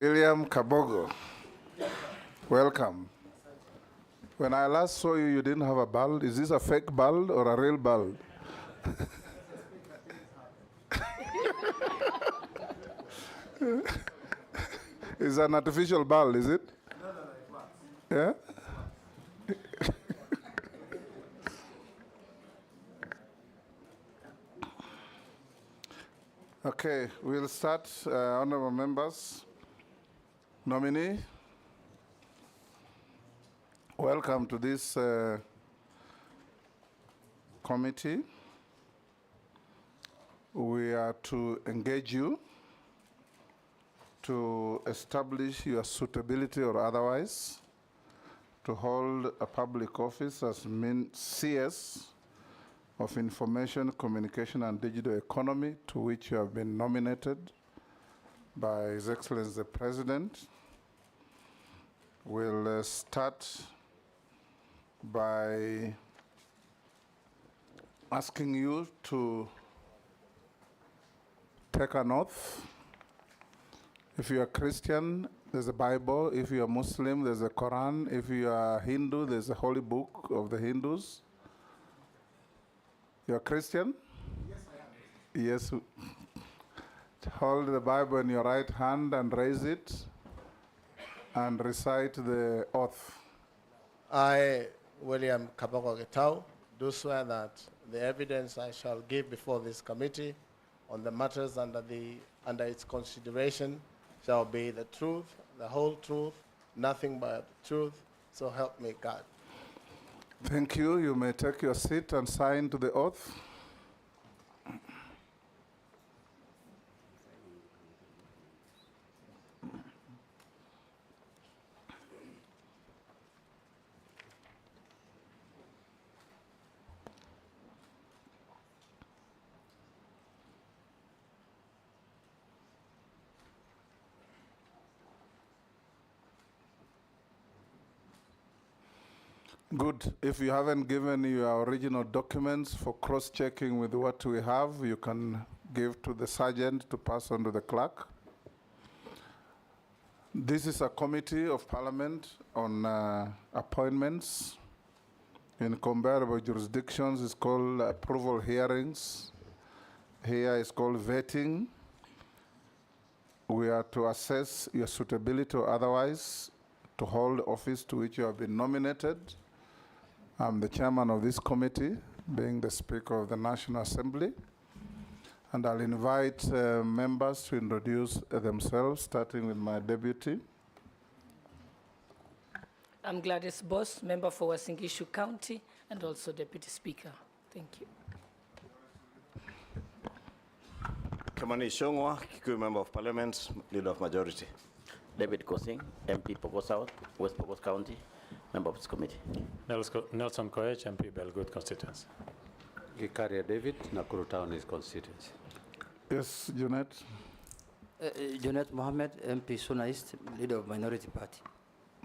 William Kabogo, welcome. When I last saw you, you didn't have a bald. Is this a fake bald or a real bald? It's an artificial bald, is it? Yeah? Okay, we'll start, honorable members. Nominee, welcome to this committee. We are to engage you to establish your suitability or otherwise to hold a public office as CS of Information, Communication and Digital Economy, to which you have been nominated by His Excellency the President. We'll start by asking you to take an oath. If you are Christian, there's a Bible. If you are Muslim, there's a Quran. If you are Hindu, there's a holy book of the Hindus. You're Christian? Yes, I am. Yes. Hold the Bible in your right hand and raise it and recite the oath. I, William Kabogo, do swear that the evidence I shall give before this committee on the matters under its consideration shall be the truth, the whole truth, nothing but the truth, so help me God. Thank you. You may take your seat and sign to the oath. Good. If you haven't given your original documents for cross-checking with what we have, you can give to the sergeant to pass on to the clerk. This is a committee of parliament on appointments in comparable jurisdictions. It's called approval hearings. Here it's called vetting. We are to assess your suitability or otherwise to hold office to which you have been nominated. I'm the chairman of this committee, being the Speaker of the National Assembly. And I'll invite members to introduce themselves, starting with my deputy. I'm Gladys Boss, member for Wasingishu County and also Deputy Speaker. Thank you. Kamani Shongwa, Kikuyu Member of Parliament, Leader of Majority. David Kosing, MP Pokot South, West Pokot County, member of this committee. Nelson Koech, MP Belgut constituency. Gikaria David, Nakuru Town is constituency. Yes, Junet. Junet Mohammed, MP Suna East, Leader of Minority Party.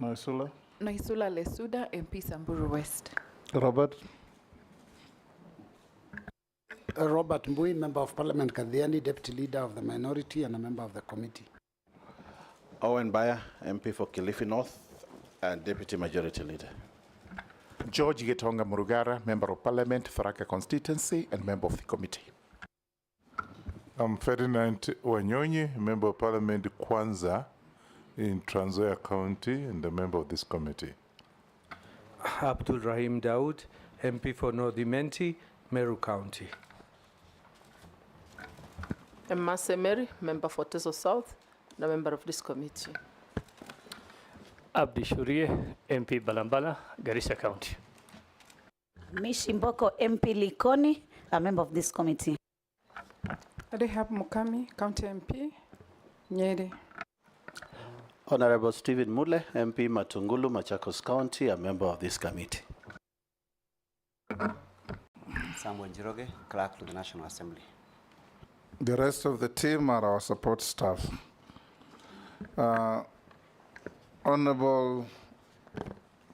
Naisula. Naisula Lesuda, MP Samburu West. Robert. Robert Mbui, Member of Parliament Kadhiani, Deputy Leader of the Minority and a member of the committee. Owen Bayer, MP for Kilifi North and Deputy Majority Leader. George Getonga Murugara, Member of Parliament, Tharaka Constituency and member of the committee. I'm Ferdinand Wanyonyi, Member of Parliament Kwanza in Trans Nzoia County and a member of this committee. Abdul Rahim Daoud, MP for North Imenti, Meru County. Mase Mary, member for Teso South, and a member of this committee. Abdi Shurie, MP Balambala, Garissa County. Mishi Mboko, MP Likoni, a member of this committee. Rehab Mukami, County MP, Nyeri. Honorable Stephen Mule, MP Matungulu, Machakos County, a member of this committee. Samuel Jiroge, Clerk to the National Assembly. The rest of the team are our support staff. Honorable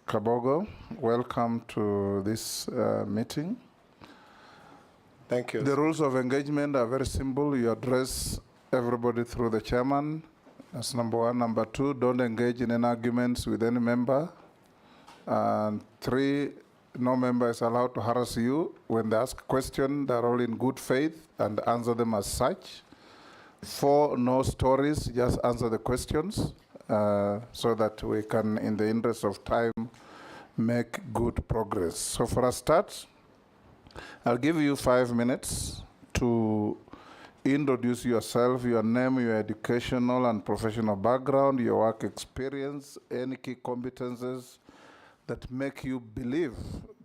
Kabogo, welcome to this meeting. Thank you. The rules of engagement are very simple. You address everybody through the chairman. That's number one. Number two, don't engage in any arguments with any member. And three, no member is allowed to harass you. When they ask a question, they're all in good faith and answer them as such. Four, no stories, just answer the questions so that we can, in the interest of time, make good progress. So for a start, I'll give you 5 minutes to introduce yourself, your name, your educational and professional background, your work experience, any key competences that make you believe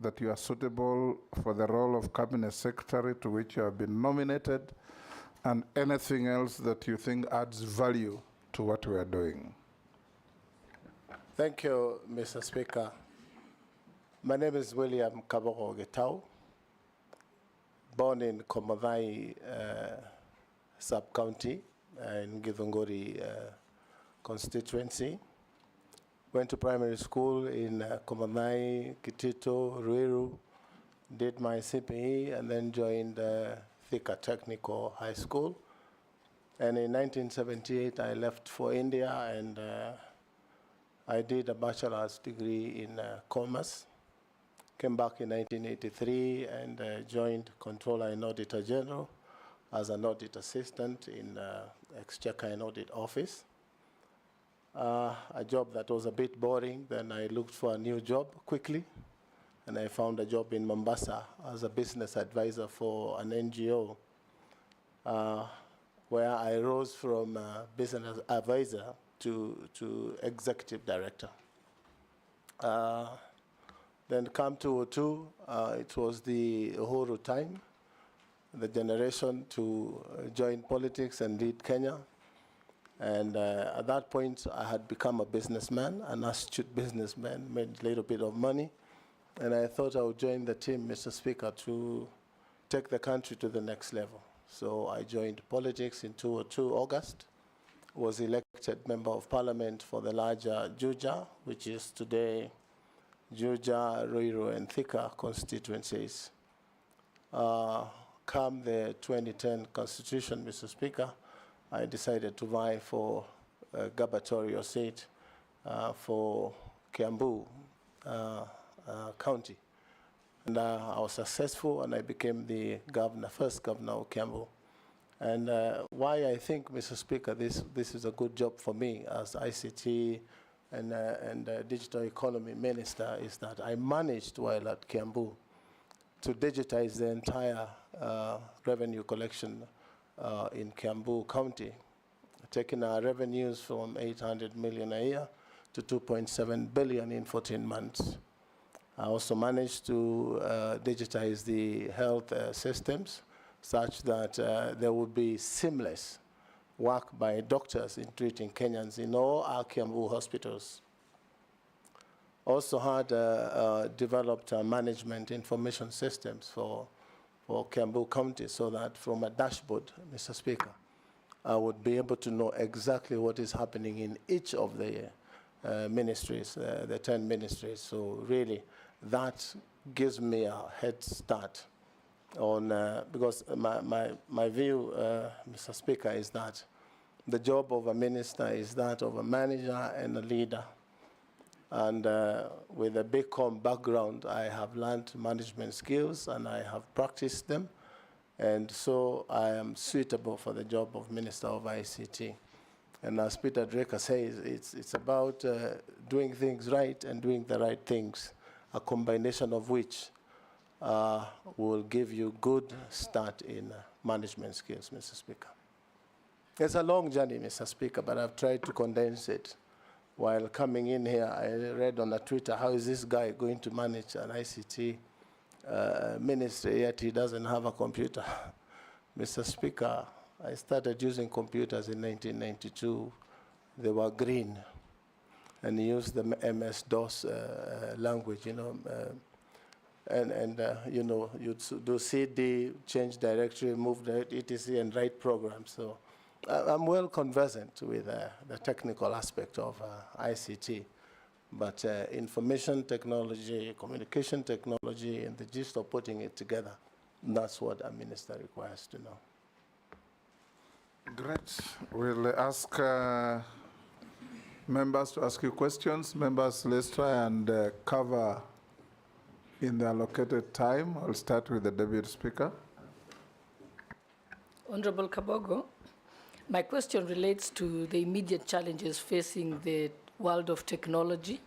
that you are suitable for the role of Cabinet Secretary to which you have been nominated, and anything else that you think adds value to what we are doing. Thank you, Mr. Speaker. My name is William Kabogo, born in Komodhai sub-county in Githunguri constituency. Went to primary school in Komodhai, Kitito, Ruiru, did my CPE, and then joined Thika Technical High School. And in 1978, I left for India, and I did a bachelor's degree in commerce. Came back in 1983 and joined Controller and Auditor General as an audit assistant in Exchequer and Audit Office. A job that was a bit boring. Then I looked for a new job quickly, and I found a job in Mombasa as a business advisor for an NGO, where I rose from business advisor to executive director. Then come 2002, it was the Uhuru time, the generation to join politics and lead Kenya. And at that point, I had become a businessman, an astute businessman, made a little bit of money. And I thought I would join the team, Mr. Speaker, to take the country to the next level. So I joined politics in 2002 August, was elected Member of Parliament for the larger Juja, which is today Juja, Ruiru, and Thika constituencies. Come the 2010 Constitution, Mr. Speaker, I decided to vie for a gubernatorial seat for Kiambu County. And I was successful, and I became the governor, first governor of Kiambu. And why I think, Mr. Speaker, this is a good job for me as ICT and Digital Economy Minister is that I managed, while at Kiambu, to digitize the entire revenue collection in Kiambu County, taking our revenues from 800 million a year to 2.7 billion in 14 months. I also managed to digitize the health systems such that there would be seamless work by doctors in treating Kenyans in all our Kiambu hospitals. Also had developed management information systems for Kiambu County so that from a dashboard, Mr. Speaker, I would be able to know exactly what is happening in each of the ministries, the 10 ministries. So really, that gives me a head start on, because my view, Mr. Speaker, is that the job of a minister is that of a manager and a leader. And with a big background, I have learned management skills and I have practiced them. And so I am suitable for the job of Minister of ICT. And as Peter Drucker says, it's about doing things right and doing the right things, a combination of which will give you good start in management skills, Mr. Speaker. It's a long journey, Mr. Speaker, but I've tried to condense it. While coming in here, I read on Twitter, how is this guy going to manage an ICT ministry, yet he doesn't have a computer? Mr. Speaker, I started using computers in 1992. They were green, and used the MS-DOS language, you know, you know, you'd do CD, change directory, move the etc., and write programs. So I'm well conversant with the technical aspect of ICT, but information technology, communication technology, and the gist of putting it together, that's what a minister requires to know. right. We'll ask members to ask you questions. Members, let's try and cover in the allocated time. I'll start with the Deputy Speaker. Honorable Kabogo, my question relates to the immediate challenges facing the world of technology,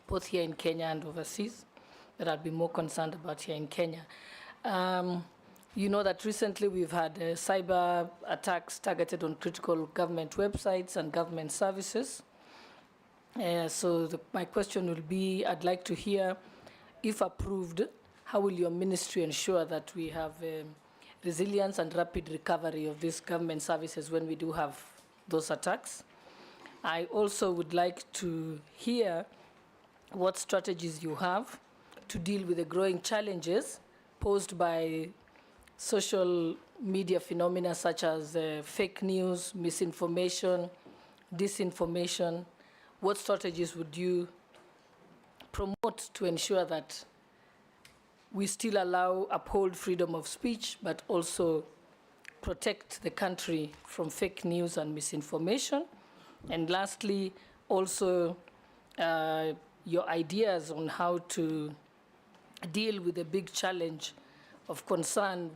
both here in Kenya and overseas, that I'd be more concerned about here in Kenya. You know that recently we've had cyber attacks targeted on critical government websites and government services. So my question will be, I'd like to hear, if approved, how will your ministry ensure that we have resilience and rapid recovery of these government services when we do have those attacks? I also would like to hear what strategies you have to deal with the growing challenges posed by social media phenomena such as fake news, misinformation, disinformation. What strategies would you promote to ensure that we still uphold freedom of speech, but also protect the country from fake news and misinformation? And lastly, also your ideas on how to deal with the big challenge of concern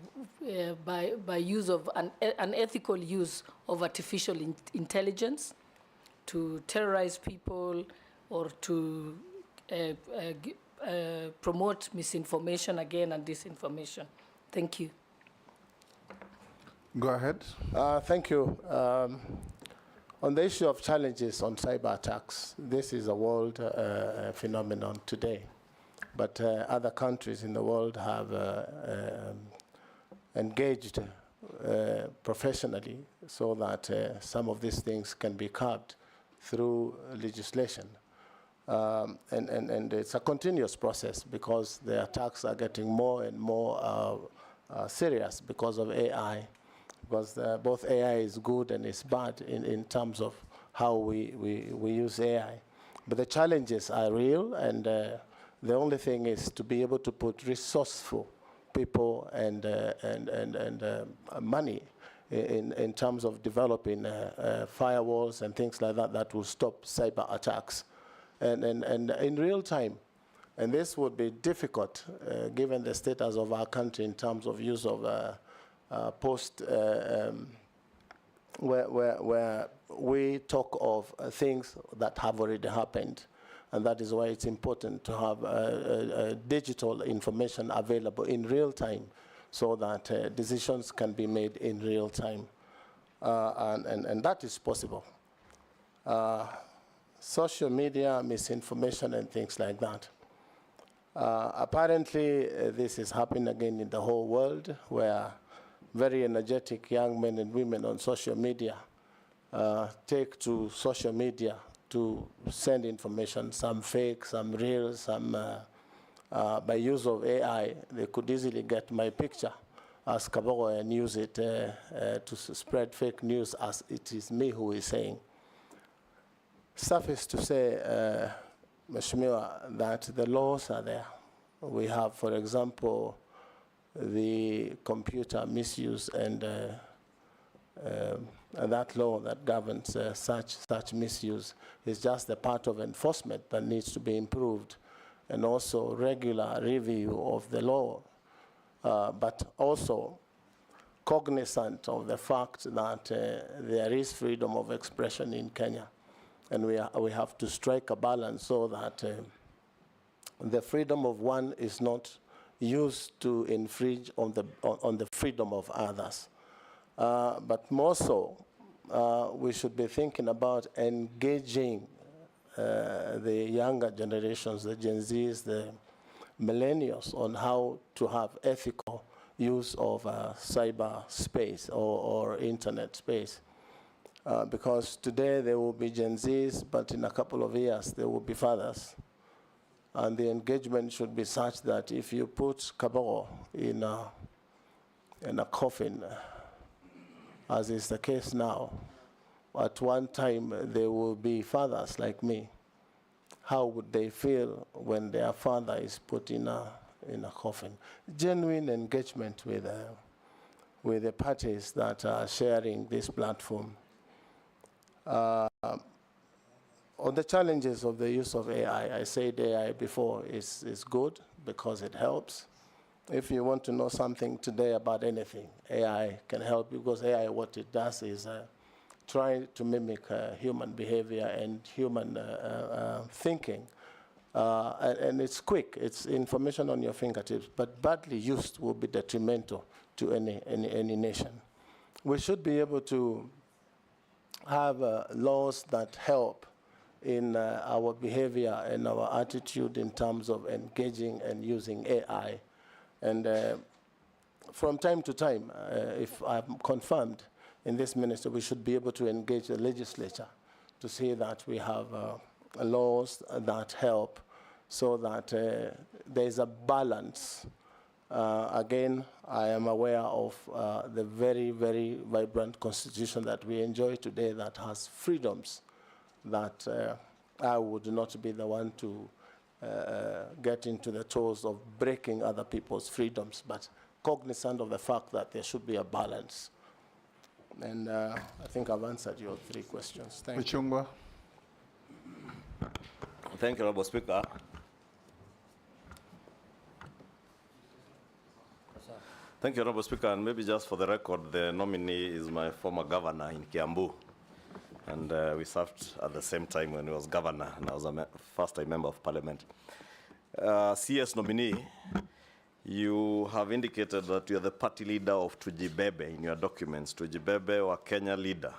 by use of unethical use of artificial intelligence to terrorize people or to promote misinformation again and disinformation. Thank you. Go ahead. Thank you. On the issue of challenges on cyber attacks, this is a world phenomenon today. But other countries in the world have engaged professionally so that some of these things can be curbed through legislation. And it's a continuous process because the attacks are getting more and more serious because of AI. Because both AI is good and it's bad in terms of how we use AI. But the challenges are real, and the only thing is to be able to put resourceful people and money in terms of developing firewalls and things like that that will stop cyber attacks and in real time. And this would be difficult given the status of our country in terms of use of where we talk of things that have already happened. And that is why it's important to have digital information available in real time so that decisions can be made in real time. And that is possible. Social media, misinformation, and things like that. Apparently, this is happening again in the whole world, where very energetic young men and women on social media take to social media to send information, some fake, some real, some by use of AI. They could easily get my picture as Kabogo and use it to spread fake news as it is me who is saying. Suffice to say, Mheshimiwa, that the laws are there. We have, for example, the computer misuse and that law that governs such misuse is just a part of enforcement that needs to be improved, and also regular review of the law, but also cognizant of the fact that there is freedom of expression in Kenya, and we have to strike a balance so that the freedom of one is not used to infringe on the freedom of others. But more so, we should be thinking about engaging the younger generations, the Gen Zs, the millennials, on how to have ethical use of cyber space or internet space. Because today there will be Gen Zs, but in a couple of years there will be fathers. And the engagement should be such that if you put Kabogo in a coffin, as is the case now, at one time there will be fathers like me. How would they feel when their father is put in a coffin? Genuine engagement with with the parties that are sharing this platform. On the challenges of the use of AI, I said AI before is good because it helps. If you want to know something today about anything, AI can help you, because AI, what it does is try to mimic human behavior and human thinking. And it's quick, it's information on your fingertips, but badly used will be detrimental to any nation. We should be able to have laws that help in our behavior and our attitude in terms of engaging and using AI. And from time to time, if I'm confirmed in this ministry, we should be able to engage the legislature to see that we have laws that help so that there is a balance. Again, I am aware of the very, very vibrant constitution that we enjoy today that has freedoms that I would not be the one to get into the toes of breaking other people's freedoms, but cognizant of the fact that there should be a balance. And I think I've answered your 3 questions. Thank you. Michungwa. Thank you, Honorable Speaker. Thank you, Honorable Speaker. And maybe just for the record, the nominee is my former governor in Kiambu. And we served at the same time when he was governor, and I was a first-time member of parliament. CS nominee, you have indicated that you are the party leader of Tujibebe in your documents. Tujibebe wa Kenya leader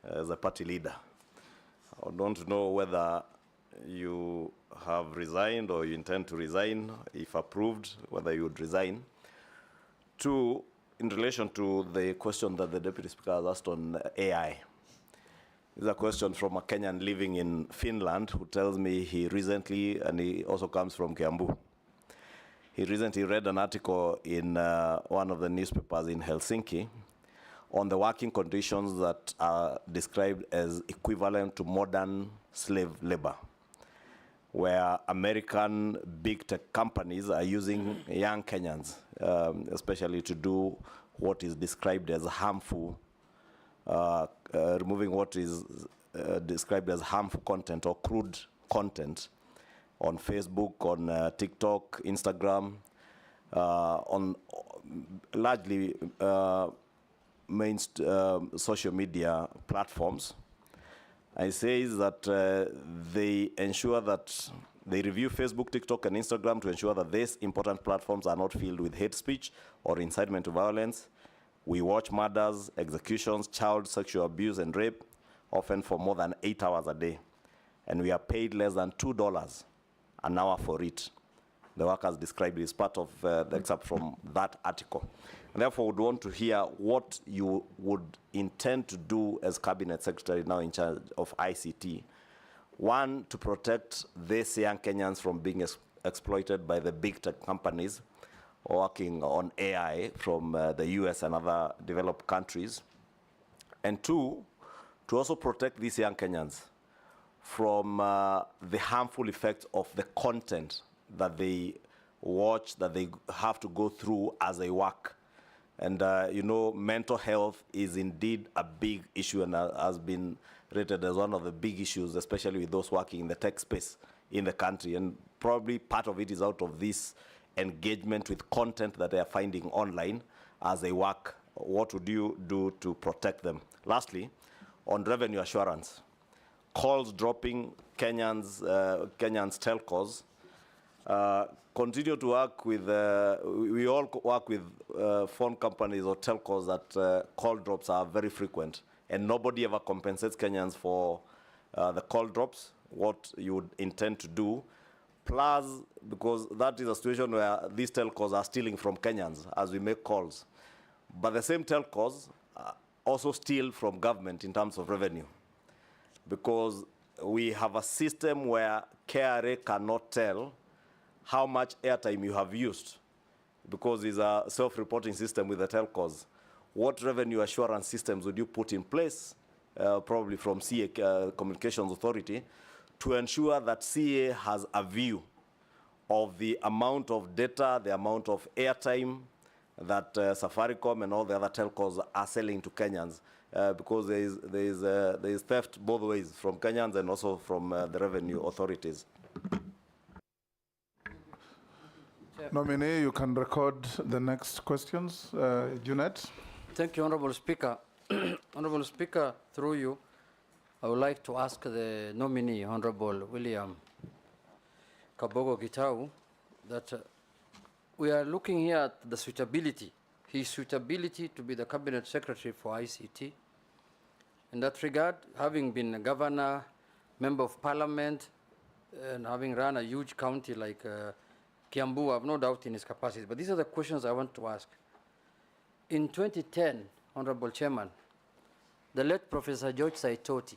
as a party leader. I don't know whether you have resigned or you intend to resign. If approved, whether you would resign. 2, in relation to the question that the Deputy Speaker has asked on AI. This is a question from a Kenyan living in Finland who tells me he recently, and he also comes from Kiambu, he recently read an article in one of the newspapers in Helsinki on the working conditions that are described as equivalent to modern slave labor, where American big tech companies are using young Kenyans, especially to do what is described as harmful, removing what is described as harmful content or crude content on Facebook, on TikTok, Instagram, on largely main social media platforms. I say that they ensure that they review Facebook, TikTok, and Instagram to ensure that these important platforms are not filled with hate speech or incitement to violence. We watch murders, executions, child sexual abuse, and rape, often for more than 8 hours a day. And we are paid less than $2 an hour for it. The workers described it as part of the excerpt from that article. And therefore, we would want to hear what you would intend to do as Cabinet Secretary now in charge of ICT. 1, to protect these young Kenyans from being exploited by the big tech companies working on AI from the US and other developed countries. And 2, to also protect these young Kenyans from the harmful effects of the content that they watch, that they have to go through as they work. And you know, mental health is indeed a big issue and has been rated as one of the big issues, especially with those working in the tech space in the country. And probably part of it is out of this engagement with content that they are finding online as they work. What would you do to protect them? Lastly, on revenue assurance, calls dropping, Kenyans telcos continue to work with, we all work with phone companies or telcos that call drops are very frequent, and nobody ever compensates Kenyans for the call drops. What you would intend to do, plus, because that is a situation where these telcos are stealing from Kenyans as we make calls. But the same telcos also steal from government in terms of revenue, because we have a system where KRA cannot tell how much airtime you have used, because it's a self-reporting system with the telcos. What revenue assurance systems would you put in place, probably from CA, Communications Authority, to ensure that CA has a view of the amount of data, the amount of airtime that Safaricom and all the other telcos are selling to Kenyans, because there is theft both ways, from Kenyans and also from the revenue authorities. Nominee, you can record the next questions. Junet? Thank you, Honorable Speaker. Honorable Speaker, through you, I would like to ask the nominee, Honorable William Kabogo Gitau, that we are looking here at the suitability, his suitability to be the Cabinet Secretary for ICT. In that regard, having been a governor, member of parliament, and having run a huge county like Kiambu, I have no doubt in his capacity. But these are the questions I want to ask. In 2010, Honorable Chairman, the late Professor George Saitoti,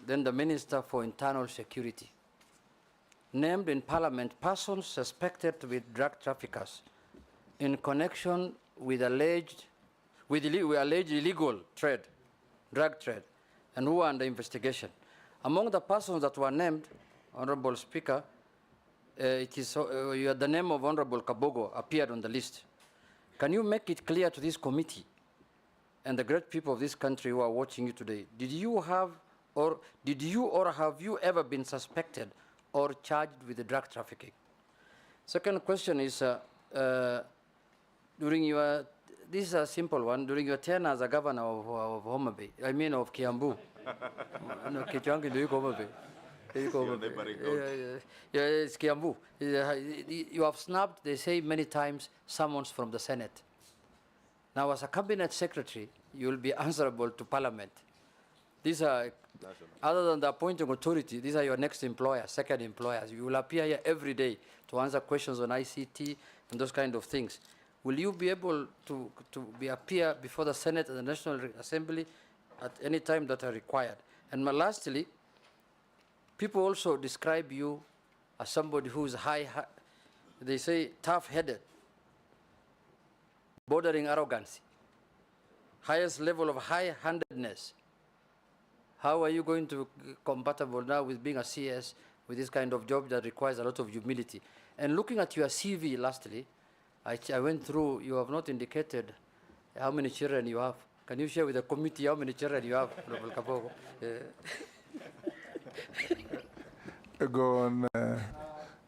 then the Minister for Internal Security, named in Parliament persons suspected to be drug traffickers in connection with alleged illegal trade, drug trade, and who are under investigation. Among the persons that were named, Honorable Speaker, the name of Honorable Kabogo appeared on the list. Can you make it clear to this committee and the great people of this country who are watching you today, did you or have you ever been suspected or charged with the drug trafficking? Second question is, this is a simple one, during your tenure as a governor of Homa Bay, of Kiambu. No, Kichwangi, do you Homa Bay? It's Kiambu. You have snapped, they say many times, summons from the Senate. Now, as a cabinet secretary, you will be answerable to Parliament. These are, other than the appointing authority, these are your next employers, second employers. You will appear here every day to answer questions on ICT and those kind of things. Will you be able to appear before the Senate and the National Assembly at any time that are required? And lastly, people also describe you as somebody who is they say tough-headed, bordering arrogancy, highest level of high-handedness. How are you going to be compatible now with being a CS with this kind of job that requires a lot of humility? And looking at your CV lastly, I went through, you have not indicated how many children you have. Can you share with the committee how many children you have, Honorable Kabogo? Go on.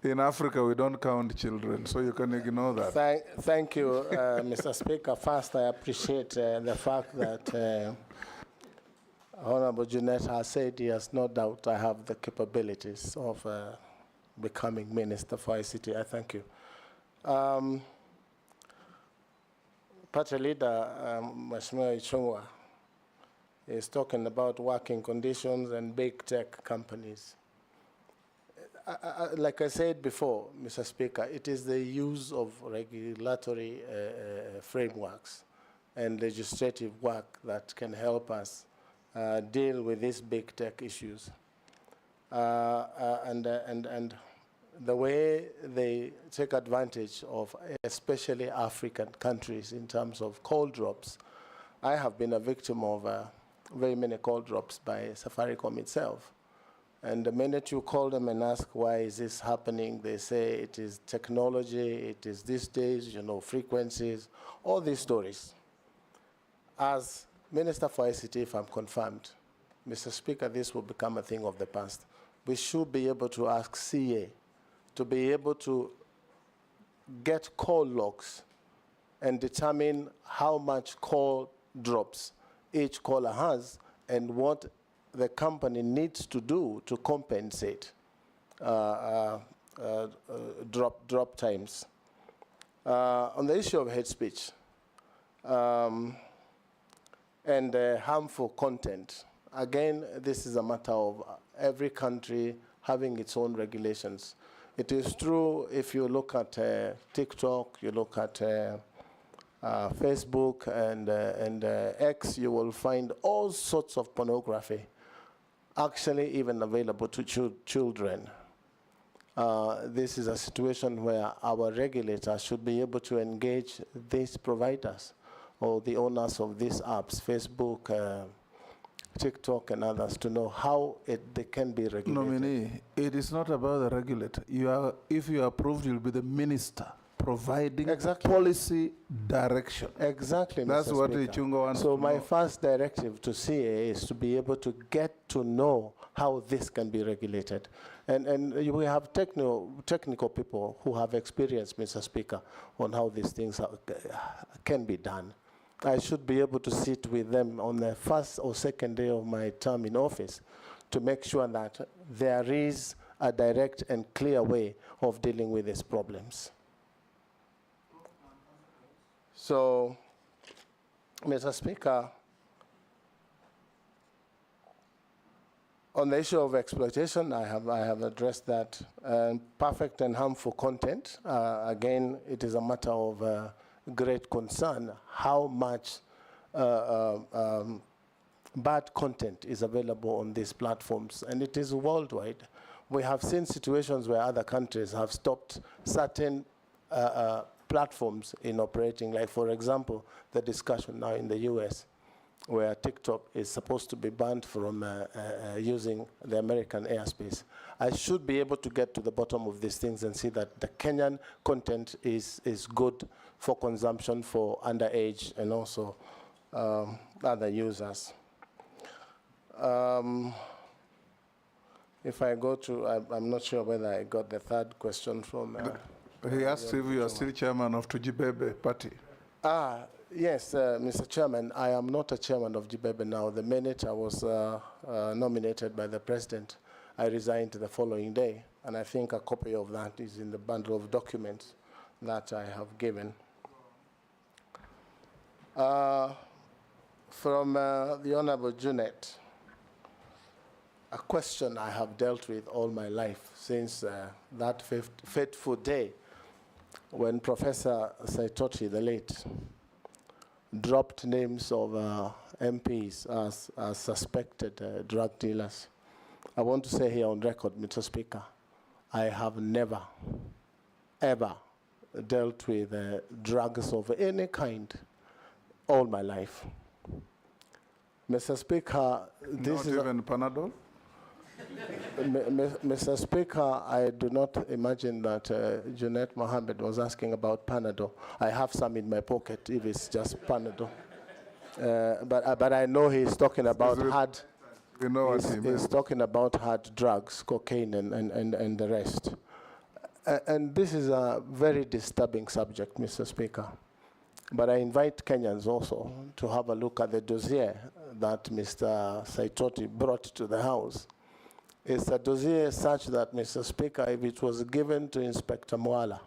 In Africa, we don't count children, so you can ignore that. Thank you, Mr. Speaker. First, I appreciate the fact that Honorable Junet has said he has no doubt I have the capabilities of becoming Minister for ICT. I thank you. Party leader, Mheshimiwa Ichung'wa, is talking about working conditions and big tech companies. Like I said before, Mr. Speaker, it is the use of regulatory frameworks and legislative work that can help us deal with these big tech issues. And the way they take advantage of especially African countries in terms of call drops. I have been a victim of very many call drops by Safaricom itself. And the minute you call them and ask why is this happening, they say it is technology, it is these days, frequencies, all these stories. As Minister for ICT, if I'm confirmed, Mr. Speaker, this will become a thing of the past. We should be able to ask CA to be able to get call logs and determine how much call drops each caller has and what the company needs to do to compensate drop times. On the issue of hate speech and harmful content, again, this is a matter of every country having its own regulations. It is true if you look at TikTok, you look at Facebook and X, you will find all sorts of pornography, actually even available to children. This is a situation where our regulators should be able to engage these providers or the owners of these apps, Facebook, TikTok and others, to know how they can be regulated. Nominee, it is not about the regulator. If you are approved, you'll be the minister providing policy direction. Exactly, That's Mr. what Speaker. Ichungo wants So to my know. first directive to CA is to be able to get to know how this can be regulated. And we have technical people who have experience, Mr. Speaker, on how these things can be done. I should be able to sit with them on the first or second day of my term in office to make sure that there is a direct and clear way of dealing with these problems. So, Mr. Speaker, on the issue of exploitation, I have addressed that. Perfect and harmful content, again, it is a matter of great concern how much bad content is available on these platforms, and it is worldwide. We have seen situations where other countries have stopped certain platforms in operating, like, for example, the discussion now in the US, where TikTok is supposed to be banned from using the American airspace. I should be able to get to the bottom of these things and see that the Kenyan content is good for consumption for underage and also other users. If I go to, I'm not sure whether I got the third question from... he asked if you are still chairman of Tujibebe party. Yes, Mr. Chairman, I am not a chairman of Jibebe now. The minute I was nominated by the president, I resigned the following day, and I think a copy of that is in the bundle of documents that I have given. From the Honorable Junet, a question I have dealt with all my life since that fateful day when Professor Saitoti, the late, dropped names of MPs as suspected drug dealers. I want to say here on record, Mr. Speaker, I have never, ever dealt with drugs of any kind all my life. Mr. Speaker, this Not even Panadol? Mr. Speaker, I do not imagine that Junet Mohammed was asking about Panadol. I have some in my pocket if it's just Panadol. But I know he's talking about hard. You know what he He's talking about hard drugs, cocaine, and the rest. And this is a very disturbing subject, Mr. Speaker. But I invite Kenyans also to have a look at the dossier that Mr. Saitoti brought to the House. It's a dossier such that, Mr. Speaker, if it was given to Inspector Mwala,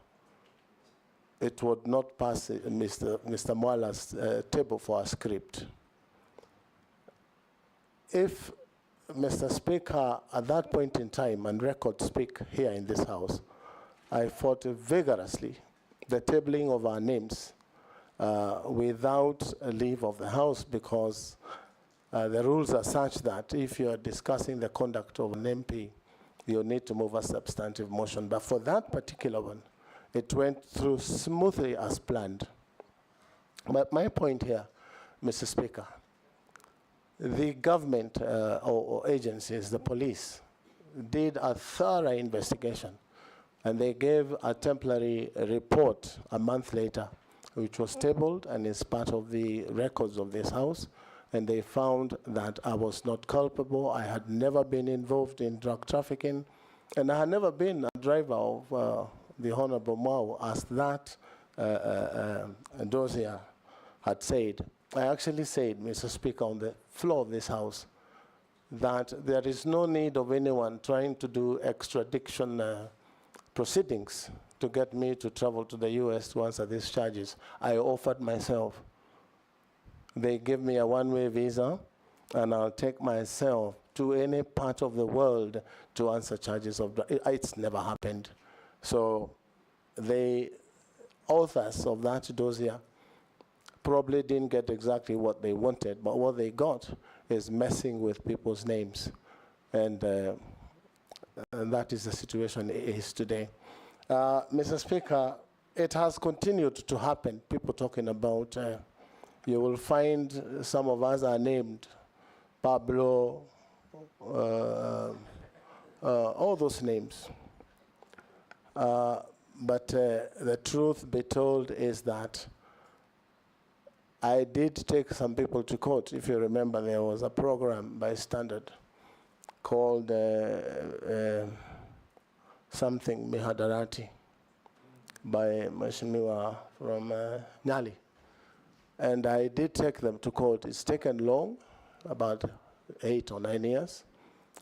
it would not pass Mr. Mwala's table for a script. If, Mr. Speaker, at that point in time, and records speak here in this House, I fought vigorously the tabling of our names without a leave of the House, because the rules are such that if you are discussing the conduct of an MP, you need to move a substantive motion. But for that particular one, it went through smoothly as planned. But my point here, Mr. Speaker, the government or agencies, the police, did a thorough investigation, and they gave a temporary report a month later, which was tabled and is part of the records of this House. And they found that I was not culpable. I had never been involved in drug trafficking, and I had never been a driver of the Honorable Mao, as that dossier had said. I actually said, Mr. Speaker, on the floor of this House, that there is no need of anyone trying to do extradition proceedings to get me to travel to the US to answer these charges. I offered myself. They give me a one-way visa, and I'll take myself to any part of the world to answer charges of drugs. It's never happened. So the authors of that dossier probably didn't get exactly what they wanted, but what they got is messing with people's names. And that is the situation it is today. Mr. Speaker, it has continued to happen. People talking about, you will find some of us are named Pablo, all those names. but the truth be told is that I did take some people to court. If you remember, there was a program by Standard called something Mihadarati by Mheshimiwa from Nyali. And I did take them to court. It's taken long, about 8 or 9 years.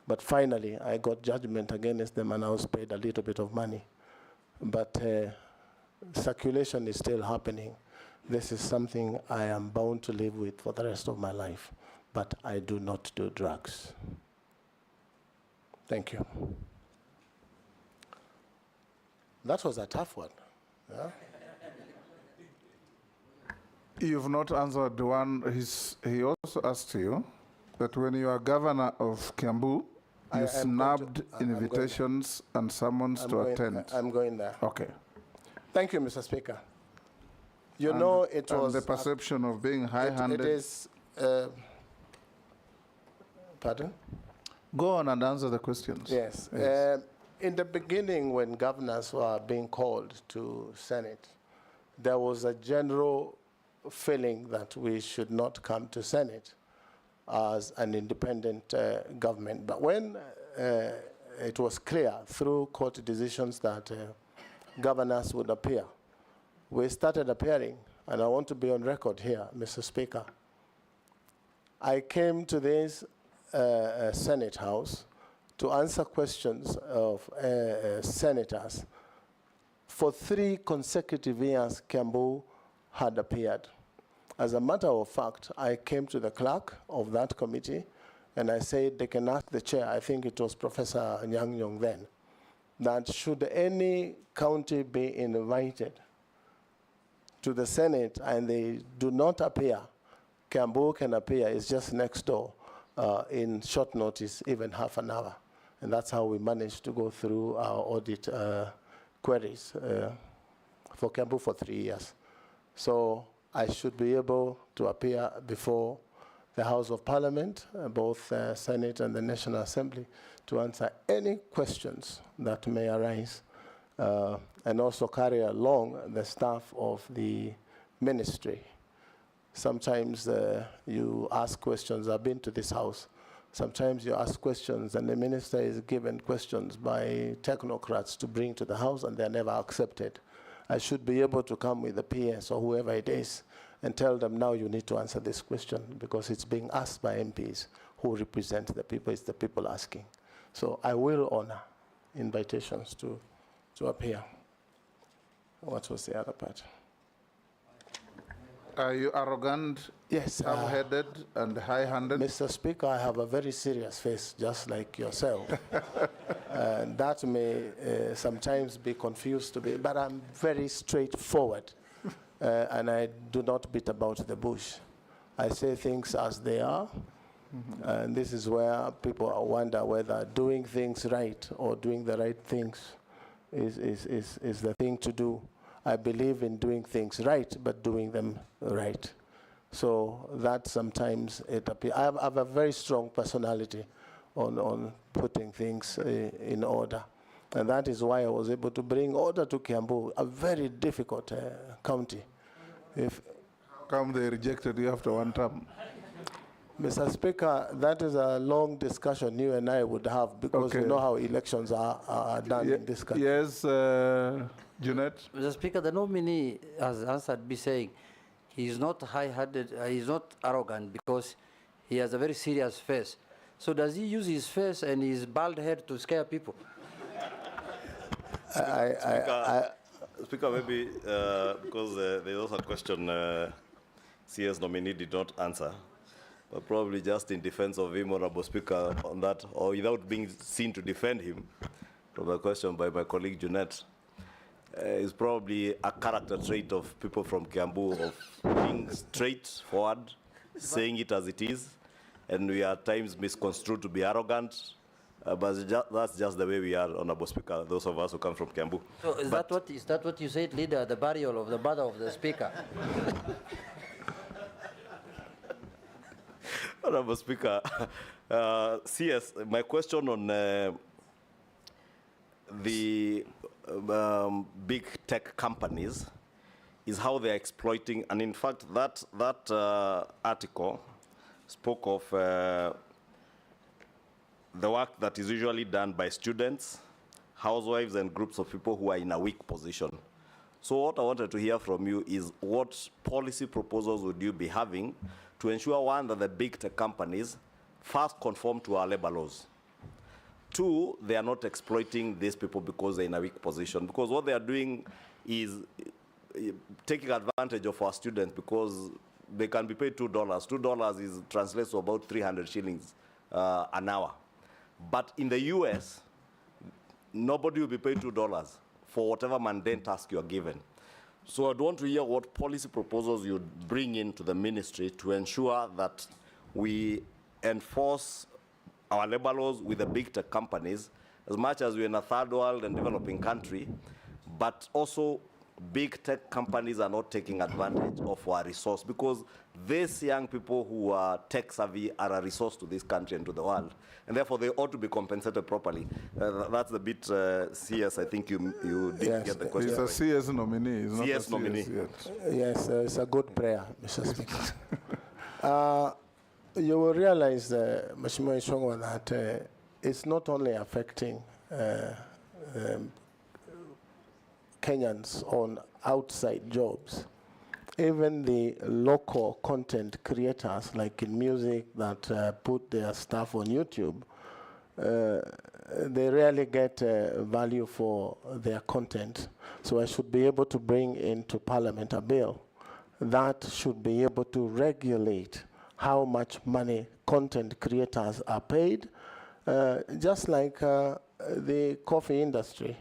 But finally, I got judgment against them and I was paid a little bit of money. But circulation is still happening. This is something I am bound to live with for the rest of my life. But I do not do drugs. Thank you. That was a tough one. Yeah? You've not answered the one. He also asked you that when you are governor of Kiambu, you snubbed invitations and summons to attend. I'm going there. Okay. Thank you, Mr. Speaker. You know, it was the perception of being high-handed. It is. Pardon? Go on and answer the questions. Yes. In the beginning, when governors were being called to Senate, there was a general feeling that we should not come to Senate as an independent government. But when it was clear through court decisions that governors would appear, we started appearing, and I want to be on record here, Mr. Speaker. I came to this Senate House to answer questions of senators. For 3 consecutive years, Kiambu had appeared. As a matter of fact, I came to the clerk of that committee and I said they can ask the chair, I think it was Professor Nyang Nyong then, that should any county be invited to the Senate and they do not appear, Kiambu can appear. It's just next door in short notice, even half an hour. And that's how we managed to go through our audit queries for Kiambu for 3 years. So I should be able to appear before the House of Parliament, both Senate and the National Assembly, to answer any questions that may arise, and also carry along the staff of the ministry. Sometimes you ask questions. I've been to this house. Sometimes you ask questions and the minister is given questions by technocrats to bring to the house and they're never accepted. I should be able to come with the PS or whoever it is and tell them, now you need to answer this question because it's being asked by MPs who represent the people. It's the people asking. So I will honor invitations to appear. What was the other part? Are you arrogant, yes, hard-headed, and high-handed? Mr. Speaker, I have a very serious face, just like yourself. And that may sometimes be confused to me, but I'm very straightforward. And I do not beat about the bush. I say things as they are. And this is where people wonder whether doing things right or doing the right things is the thing to do. I believe in doing things right, but doing them right. So that sometimes it appears. I have a very strong personality on putting things in order. And that is why I was able to bring order to Kiambu, a very difficult county. How come they rejected you after 1 term? Mr. Speaker, that is a long discussion you and I would have because you know how elections are done in this country. Yes, Jeanette? Mr. Speaker, the nominee has answered me saying he is not high-handed, he is not arrogant because he has a very serious face. So does he use his face and his bald head to scare people? Speaker, maybe because there's also a question CS nominee did not answer, but probably just in defense of him, Honorable Speaker, on that, or without being seen to defend him, from a question by my colleague Jeanette, is probably a character trait of people from Kiambu of being straightforward, saying it as it is, and we are at times misconstrued to be arrogant, but that's just the way we are, Honorable Speaker, those of us who come from Kiambu. So is that what you said, leader, the burial of the mother of the Speaker? Honorable Speaker, CS, my question on the big tech companies is how they're exploiting. And in fact, that article spoke of the work that is usually done by students, housewives, and groups of people who are in a weak position. So what I wanted to hear from you is what policy proposals would you be having to ensure, one, that the big tech companies first conform to our labor laws. Two, they are not exploiting these people because they're in a weak position. Because what they are doing is taking advantage of our students because they can be paid $2. $2 translates to about 300 shillings an hour. But in the US, nobody will be paid $2 for whatever mundane task you are given. So I'd want to hear what policy proposals you'd bring into the ministry to ensure that we enforce our labor laws with the big tech companies, as much as we're in a third world and developing country, but also big tech companies are not taking advantage of our resource, because these young people who are tech savvy are a resource to this country and to the world, and therefore they ought to be compensated properly. That's a bit CS. I think you did get the question. It's a CS nominee. It's not CS a nominee. CS. Yes, it's a good prayer, Mr. Speaker. You will realize, Mheshimiwa Ishongwa, that it's not only affecting Kenyans on outside jobs. Even the local content creators, like in music, that put their stuff on YouTube, they rarely get value for their content. So I should be able to bring into Parliament a bill that should be able to regulate how much money content creators are paid, just like the coffee industry.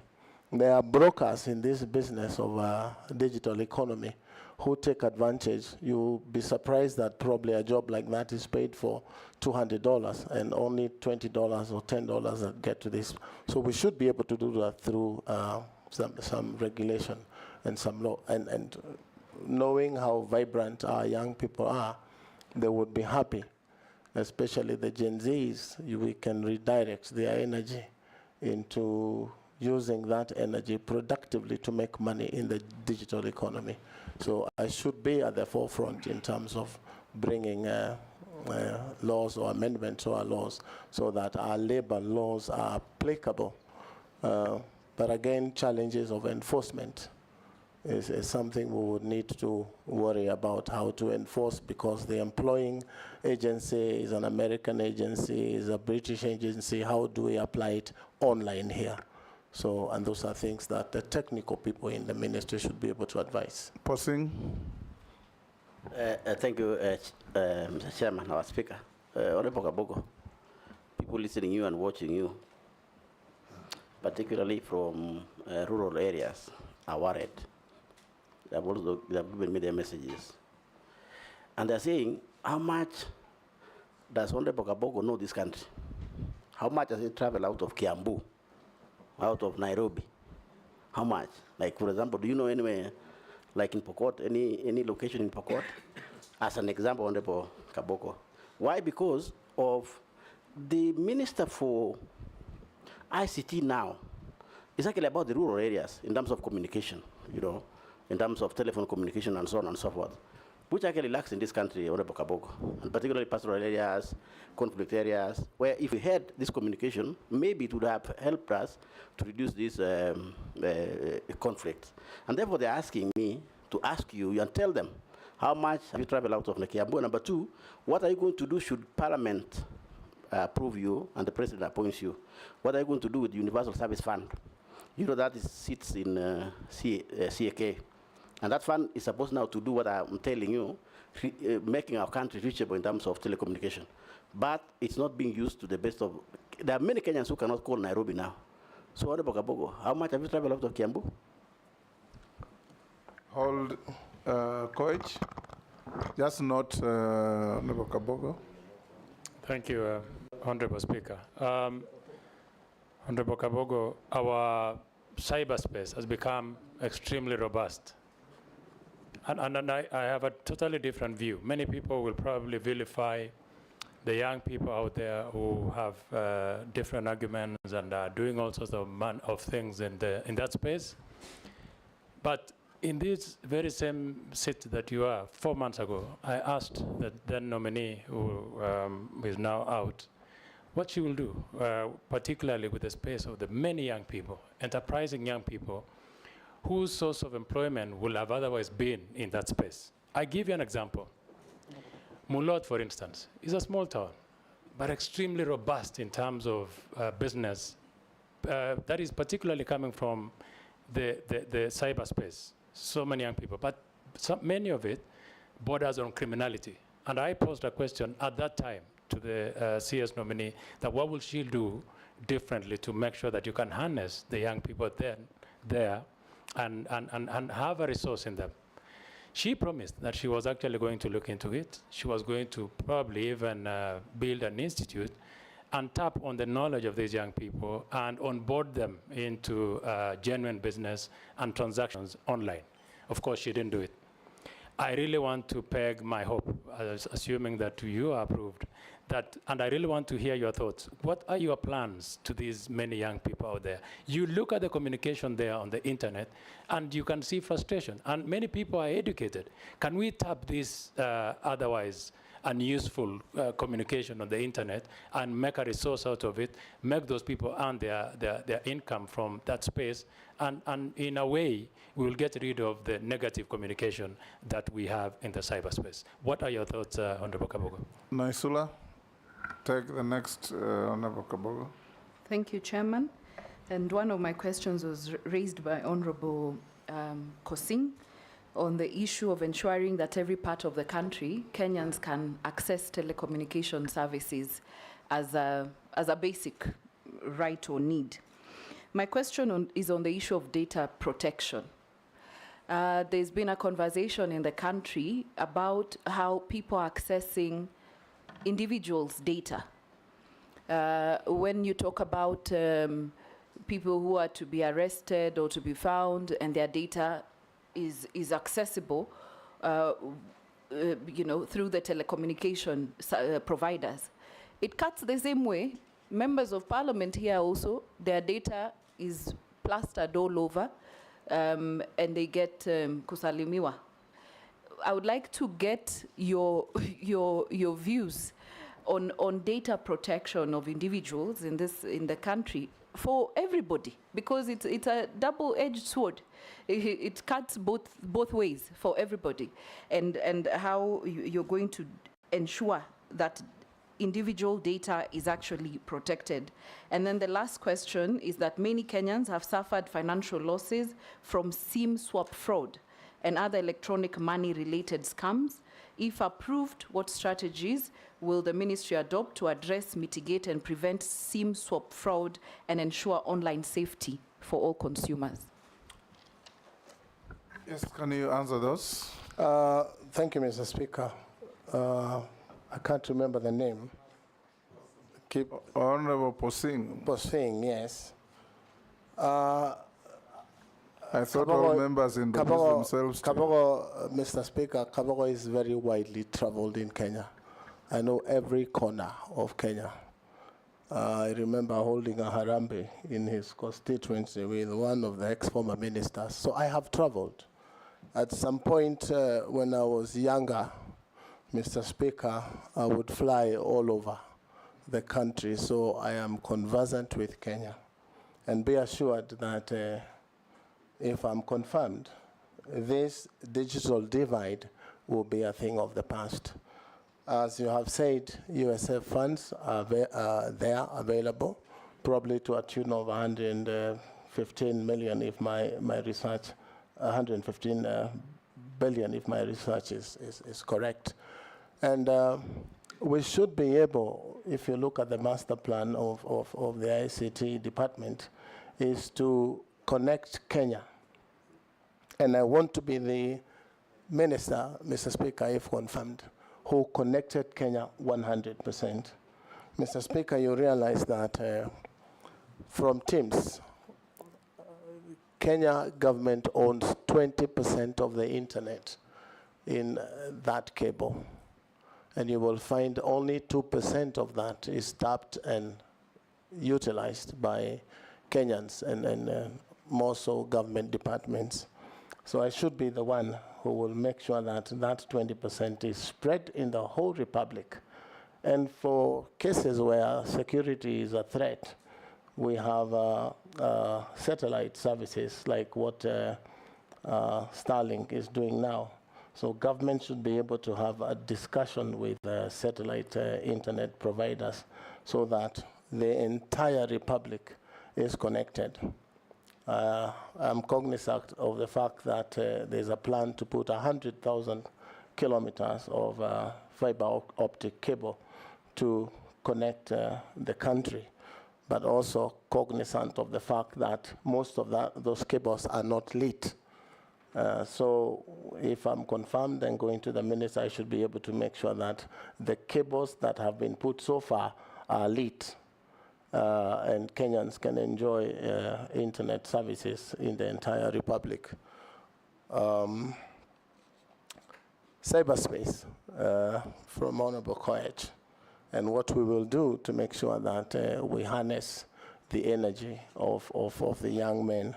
There are brokers in this business of digital economy who take advantage. You'll be surprised that probably a job like that is paid for $200 and only $20 or $10 that get to this. So we should be able to do that through some regulation and some law. And knowing how vibrant our young people are, they would be happy, especially the Gen Zs. We can redirect their energy into using that energy productively to make money in the digital economy. So I should be at the forefront in terms of bringing laws or amendments to our laws so that our labor laws are applicable. But again, challenges of enforcement is something we would need to worry about how to enforce, because the employing agency is an American agency, is a British agency. How do we apply it online here? So, and those are things that the technical people in the ministry should be able to advise. Pausing. Thank you, Mr. Chairman, our Speaker. Honorable Kabogo, people listening to you and watching you, particularly from rural areas, are worried. They have given me their messages. And they're saying, how much does Honorable Kabogo know this country? How much does he travel out of Kiambu, out of Nairobi? How much? Like, for example, do you know anywhere, like in Pokot, any location in Pokot? As an example, Honorable Kabogo. Why? Because of the Minister for ICT now is actually about the rural areas in terms of communication, you know, in terms of telephone communication and so on and so forth, which actually lacks in this country, Honorable Kabogo, and particularly pastoral areas, conflict areas, where if we had this communication, maybe it would have helped us to reduce these conflicts. And therefore, they're asking me to ask you and tell them, how much have you traveled out of Kiambu? Number two, what are you going to do should Parliament approve you and the President appoints you? What are you going to do with the Universal Service Fund? You know that sits in CAK. And that fund is supposed now to do what I'm telling you, making our country reachable in terms of telecommunication. But it's not being used to the best of. There are many Kenyans who cannot call Nairobi now. So, Honorable Kabogo, how much have you traveled out of Kiambu? Hold, Coach. Just not Honorable Kabogo. Thank you, Honorable Speaker. Honorable Kabogo, our cyberspace has become extremely robust. And I have a totally different view. Many people will probably vilify the young people out there who have different arguments and are doing all sorts of things in that space. But in this very same seat that you are, 4 months ago, I asked the then nominee, who is now out, what she will do, particularly with the space of the many young people, enterprising young people, whose source of employment will have otherwise been in that space. I give you an example. Mulot, for instance, is a small town, but extremely robust in terms of business. That is particularly coming from the cyberspace. So many young people, but many of it borders on criminality. And I posed a question at that time to the CS nominee that what will she do differently to make sure that you can harness the young people there and have a resource in them. She promised that she was actually going to look into it. She was going to probably even build an institute and tap on the knowledge of these young people and onboard them into genuine business and transactions online. Of course, she didn't do it. I really want to peg my hope, assuming that you are approved, and I really want to hear your thoughts. What are your plans to these many young people out there? You look at the communication there on the internet, and you can see frustration. And many people are educated. Can we tap this otherwise unuseful communication on the internet and make a resource out of it, make those people earn their income from that space, and in a way, we will get rid of the negative communication that we have in the cyberspace. What are your thoughts, Honorable Kabogo? Naisula, take the next, Honorable Kabogo. Thank you, Chairman. And one of my questions was raised by Honorable Kosing on the issue of ensuring that every part of the country, Kenyans can access telecommunication services as a basic right or need. My question is on the issue of data protection. There's been a conversation in the country about how people are accessing individuals' data. When you talk about people who are to be arrested or to be found and their data is accessible, through the telecommunication providers, it cuts the same way. Members of Parliament here also, their data is plastered all over, and they get kusalimiwa. I would like to get your views on data protection of individuals in the country for everybody, because it's a double-edged sword. It cuts both ways for everybody, and how you're going to ensure that individual data is actually protected. And then the last question is that many Kenyans have suffered financial losses from SIM swap fraud and other electronic money-related scams. If approved, what strategies will the ministry adopt to address, mitigate, and prevent SIM swap fraud and ensure online safety for all consumers? Yes, can you answer those? Thank you, Mr. Speaker. I can't remember the name. Honorable Posing. Posing, yes. I thought all members introduced themselves. Kabogo, Mr. Speaker, Kabogo is very widely traveled in Kenya. I know every corner of Kenya. I remember holding a harambe in his constituency with one of the ex-former ministers. So I have traveled. At some point when I was younger, Mr. Speaker, I would fly all over the country, so I am conversant with Kenya. And be assured that if I'm confirmed, this digital divide will be a thing of the past. As you have said, USF funds are there available, probably to a tune of 115 million if my research, 115 billion if my research is correct. And we should be able, if you look at the master plan of the ICT department, is to connect Kenya. And I want to be the minister, Mr. Speaker, if confirmed, who connected Kenya 100%. Mr. Speaker, you realize that from TIMS, Kenya government owns 20% of the internet in that cable. and you will find only 2% of that is tapped and utilized by Kenyans and more so government departments. So I should be the one who will make sure that that 20% is spread in the whole republic. And for cases where security is a threat, we have satellite services like what Starlink is doing now. So government should be able to have a discussion with satellite internet providers so that the entire republic is connected. I'm cognizant of the fact that there's a plan to put 100,000 kilometers of fiber optic cable to connect the country, but also cognizant of the fact that most of those cables are not lit. So if I'm confirmed and going to the minutes, I should be able to make sure that the cables that have been put so far are lit. And Kenyans can enjoy internet services in the entire republic. Cyberspace from Honorable Koech, and what we will do to make sure that we harness the energy of the young men.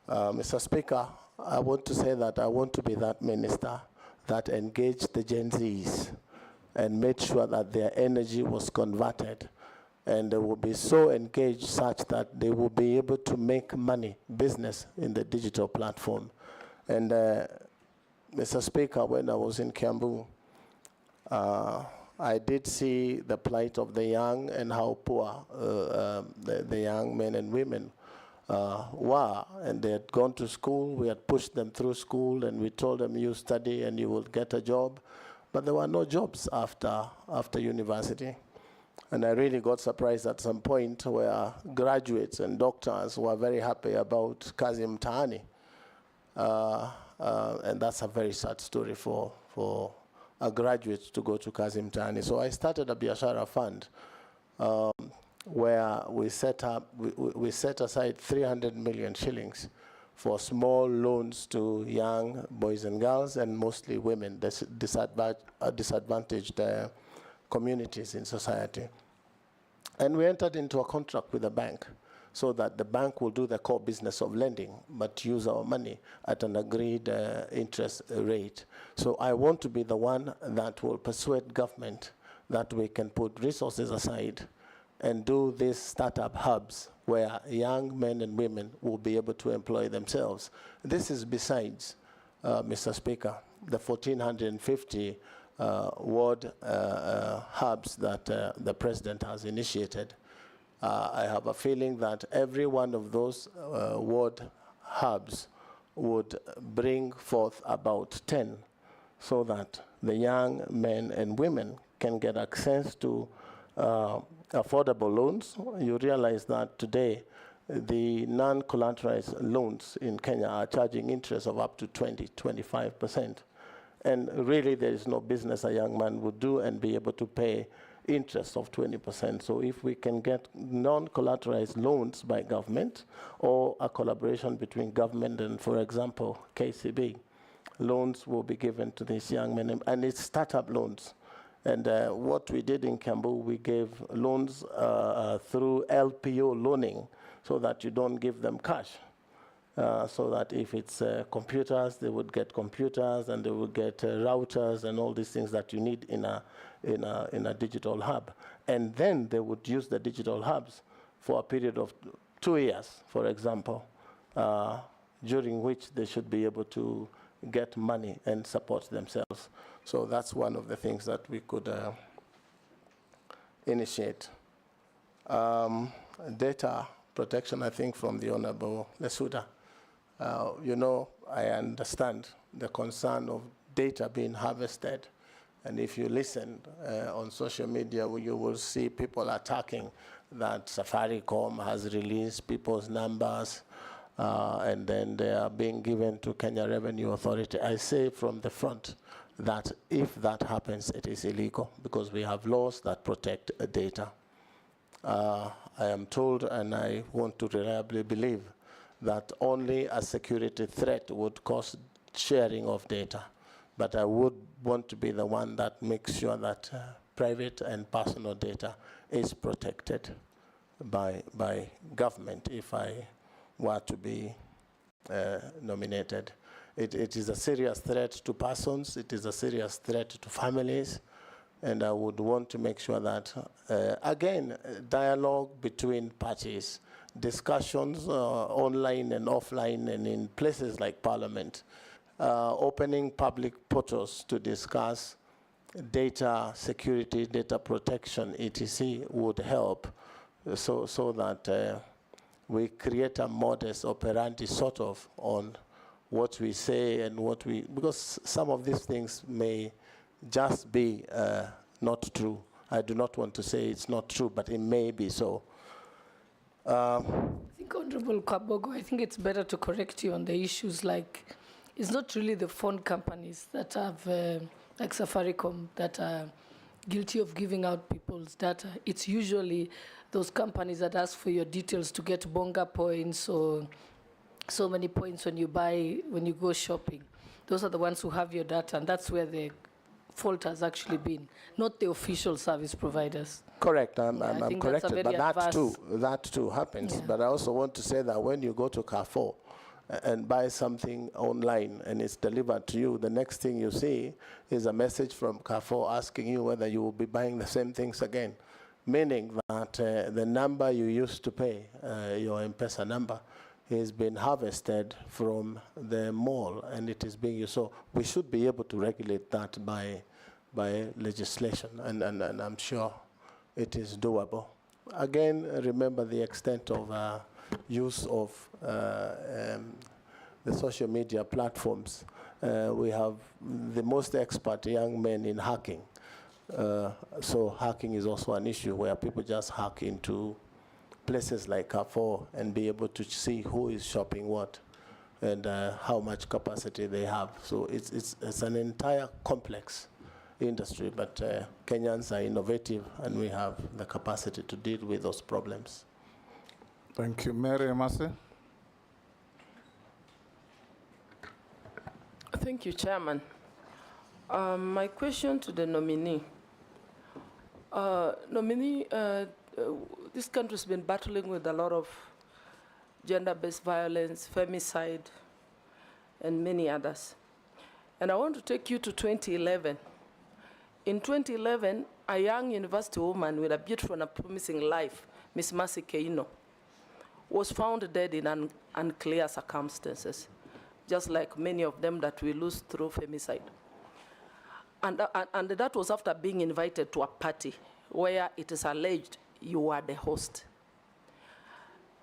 Mr. Speaker, I want to say that I want to be that minister that engaged the Gen Zs and made sure that their energy was converted, and they will be so engaged such that they will be able to make money, business in the digital platform. And Mr. Speaker, when I was in Kiambu, I did see the plight of the young and how poor the young men and women were. And they had gone to school, we had pushed them through school, and we told them, you study and you will get a job. But there were no jobs after university. And I really got surprised at some point where graduates and doctors were very happy about kazi mtaani. And that's a very sad story for a graduate to go to kazi mtaani. So I started a biashara fund where we set aside 300 million shillings for small loans to young boys and girls, and mostly women, disadvantaged communities in society. And we entered into a contract with the bank so that the bank will do the core business of lending, but use our money at an agreed interest rate. So I want to be the one that will persuade government that we can put resources aside and do these startup hubs where young men and women will be able to employ themselves. This is besides, Mr. Speaker, the 1,450 ward hubs that the president has initiated. I have a feeling that every one of those ward hubs would bring forth about 10 so that the young men and women can get access to affordable loans. You realize that today the non-collateralized loans in Kenya are charging interest of up to 20–25%. And really there is no business a young man would do and be able to pay interest of 20%. So if we can get non-collateralized loans by government or a collaboration between government and, for example, KCB, loans will be given to these young men, and it's startup loans. And what we did in Kiambu, we gave loans through LPO loaning so that you don't give them cash. So that if it's computers, they would get computers, and they would get routers and all these things that you need in a digital hub. And then they would use the digital hubs for a period of 2 years, for example, during which they should be able to get money and support themselves. So that's one of the things that we could initiate. Data protection, I think, from the Honorable Lesuda. You know, I understand the concern of data being harvested. And if you listen on social media, you will see people attacking that Safaricom has released people's numbers and then they are being given to Kenya Revenue Authority. I say from the front that if that happens, it is illegal because we have laws that protect data. I am told, and I want to reliably believe, that only a security threat would cause sharing of data. but I would want to be the one that makes sure that private and personal data is protected by government if I were to be nominated. It is a serious threat to persons, it is a serious threat to families, and I would want to make sure that, again, dialogue between parties, discussions online and offline and in places like Parliament, opening public portals to discuss data security, data protection, etc. would help so that we create a modus operandi sort of on what we say and what we, because some of these things may just be not true. I do not want to say it's not true, but it may be so. I think, Honorable Kabogo, I think it's better to correct you on the issues like, it's not really the phone companies that have, like Safaricom, that are guilty of giving out people's data. It's usually those companies that ask for your details to get bonga points or so many points when you go shopping. Those are the ones who have your data, and that's where the fault has actually been, not the official service providers. Correct, I'm corrected, but that too happens. Yeah. But I also want to say that when you go to Carrefour and buy something online and it's delivered to you, the next thing you see is a message from Carrefour asking you whether you will be buying the same things again, meaning that the number you used to pay, your M-Pesa number, has been harvested from the mall and it is being used. So we should be able to regulate that by legislation, and I'm sure it is doable. Again, remember the extent of use of the social media platforms. We have the most expert young men in hacking. So hacking is also an issue where people just hack into places like Carrefour and be able to see who is shopping what and how much capacity they have. So it's an entire complex industry, but Kenyans are innovative and we have the capacity to deal with those problems. Thank you. Mary Emase. Thank you, Chairman. My question to the nominee. This country's been battling with a lot of gender-based violence, femicide, and many others. And I want to take you to 2011. In 2011, a young university woman with a beautiful and promising life, Miss Mercy Keino, was found dead in unclear circumstances, just like many of them that we lose through femicide. And that was after being invited to a party where it is alleged you were the host.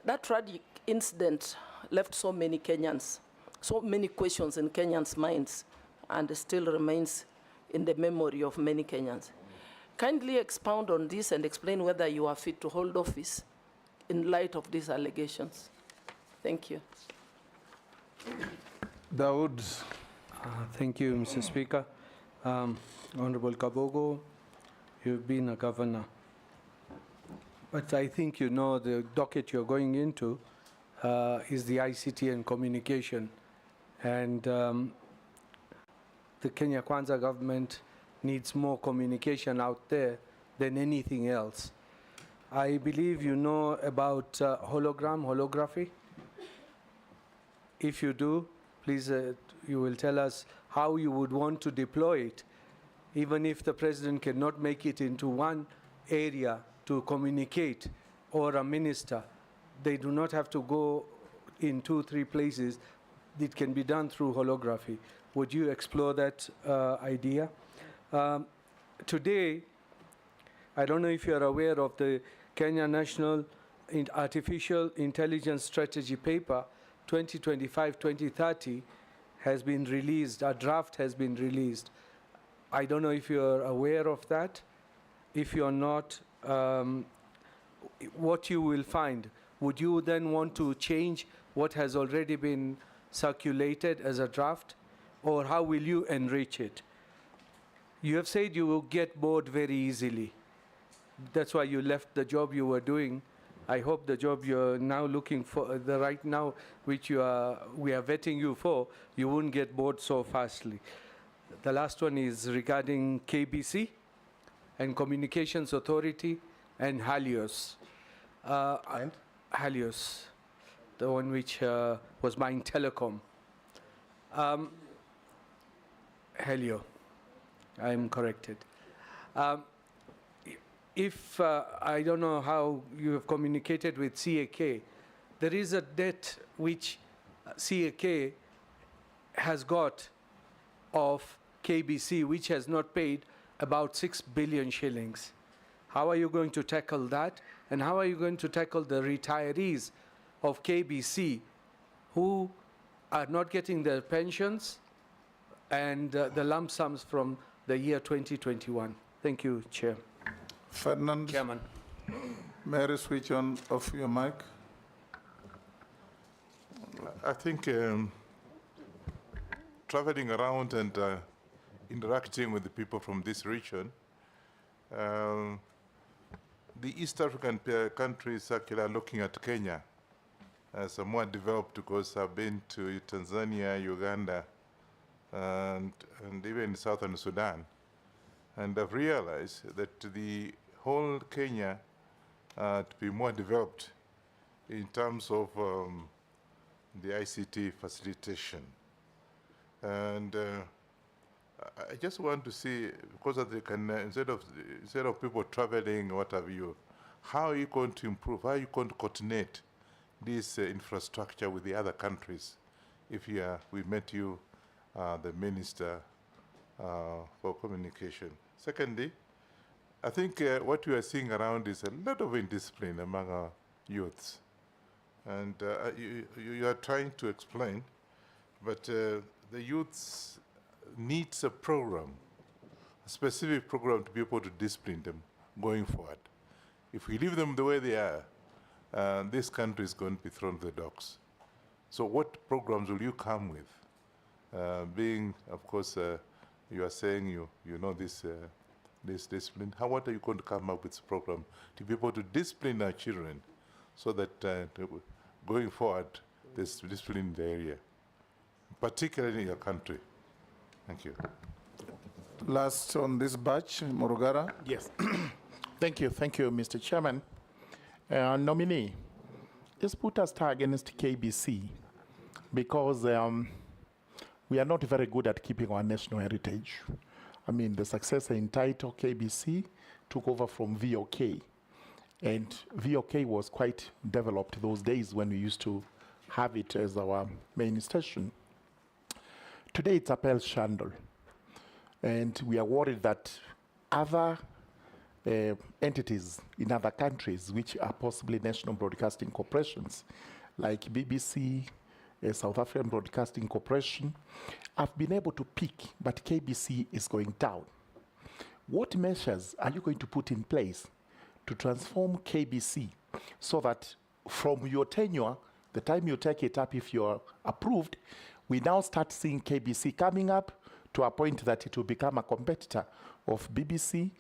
That tragic incident left so many Kenyans, so many questions in Kenyans' minds, and still remains in the memory of many Kenyans. Kindly expound on this and explain whether you are fit to hold office in light of these allegations. Thank you. Dawood. Thank you, Mr. Speaker. Honorable Kabogo, you've been a governor. But I think you know the docket you're going into is the ICT and communication. And the Kenya Kwanza government needs more communication out there than anything else. I believe you know about holography. If you do, please, you will tell us how you would want to deploy it, even if the president cannot make it into one area to communicate, or a minister. They do not have to go in 2-3 places. It can be done through holography. Would you explore that idea? Today, I don't know if you're aware of the Kenya National Artificial Intelligence Strategy Paper 2025-2030 has been released, a draft has been released. I don't know if you're aware of that. If you're not, what you will find, would you then want to change what has already been circulated as a draft, or how will you enrich it? You have said you will get bored very easily. That's why you left the job you were doing. I hope the job you're now looking for, the right now, which we are vetting you for, you won't get bored so fastly. The last one is regarding KBC and Communications Authority and Helios. And? Helios, the one which was buying telecom. Helio, I'm corrected. If I don't know how you have communicated with CAK, there is a debt which CAK has got of KBC, which has not paid about 6 billion shillings. How are you going to tackle that? And how are you going to tackle the retirees of KBC who are not getting their pensions and the lump sums from the year 2021? Thank you, Chair. Ferdinand, Chairman. may I switch on off your mic? I think traveling around and interacting with the people from this region, the East African countries actually are looking at Kenya as a more developed, because I've been to Tanzania, Uganda, and even Southern Sudan. And I've realized that the whole Kenya to be more developed in terms of the ICT facilitation. And I just want to see, because that they can, instead of people traveling, what have you, how are you going to improve, how are you going to coordinate this infrastructure with the other countries? If we met you, the Minister for Communication. Secondly, I think what we are seeing around is a lot of indiscipline among our youths. And you are trying to explain, but the youths needs a program, a specific program to be able to discipline them going forward. If we leave them the way they are, this country is going to be thrown to the dogs. So what programs will you come with? Being, of course, you are saying you know this discipline. What are you going to come up with this program to be able to discipline our children so that going forward, there's discipline in the area, particularly in your country? Thank you. Last on this batch, Murugara. Yes. Thank you, Mr. Chairman. Nominee, let's put a star against KBC because we are not very good at keeping our national heritage. I mean, the successor in title, KBC, took over from VOK. And VOK was quite developed those days when we used to have it as our main station. Today it's a pale shandal. And we are worried that other entities in other countries, which are possibly national broadcasting corporations, like BBC, South African Broadcasting Corporation, have been able to peak, but KBC is going down. What measures are you going to put in place to transform KBC so that from your tenure, the time you take it up, if you're approved, we now start seeing KBC coming up to a point that it will become a competitor of BBC,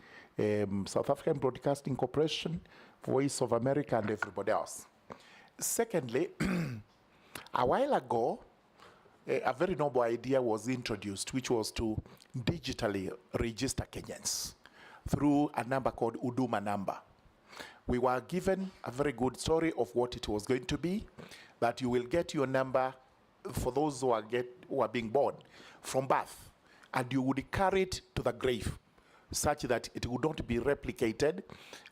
South African Broadcasting Corporation, Voice of America, and everybody else. Secondly, a while ago, a very noble idea was introduced, which was to digitally register Kenyans through a number called Huduma number. We were given a very good story of what it was going to be, that you will get your number for those who are being born from birth, and you would carry it to the grave, such that it would not be replicated,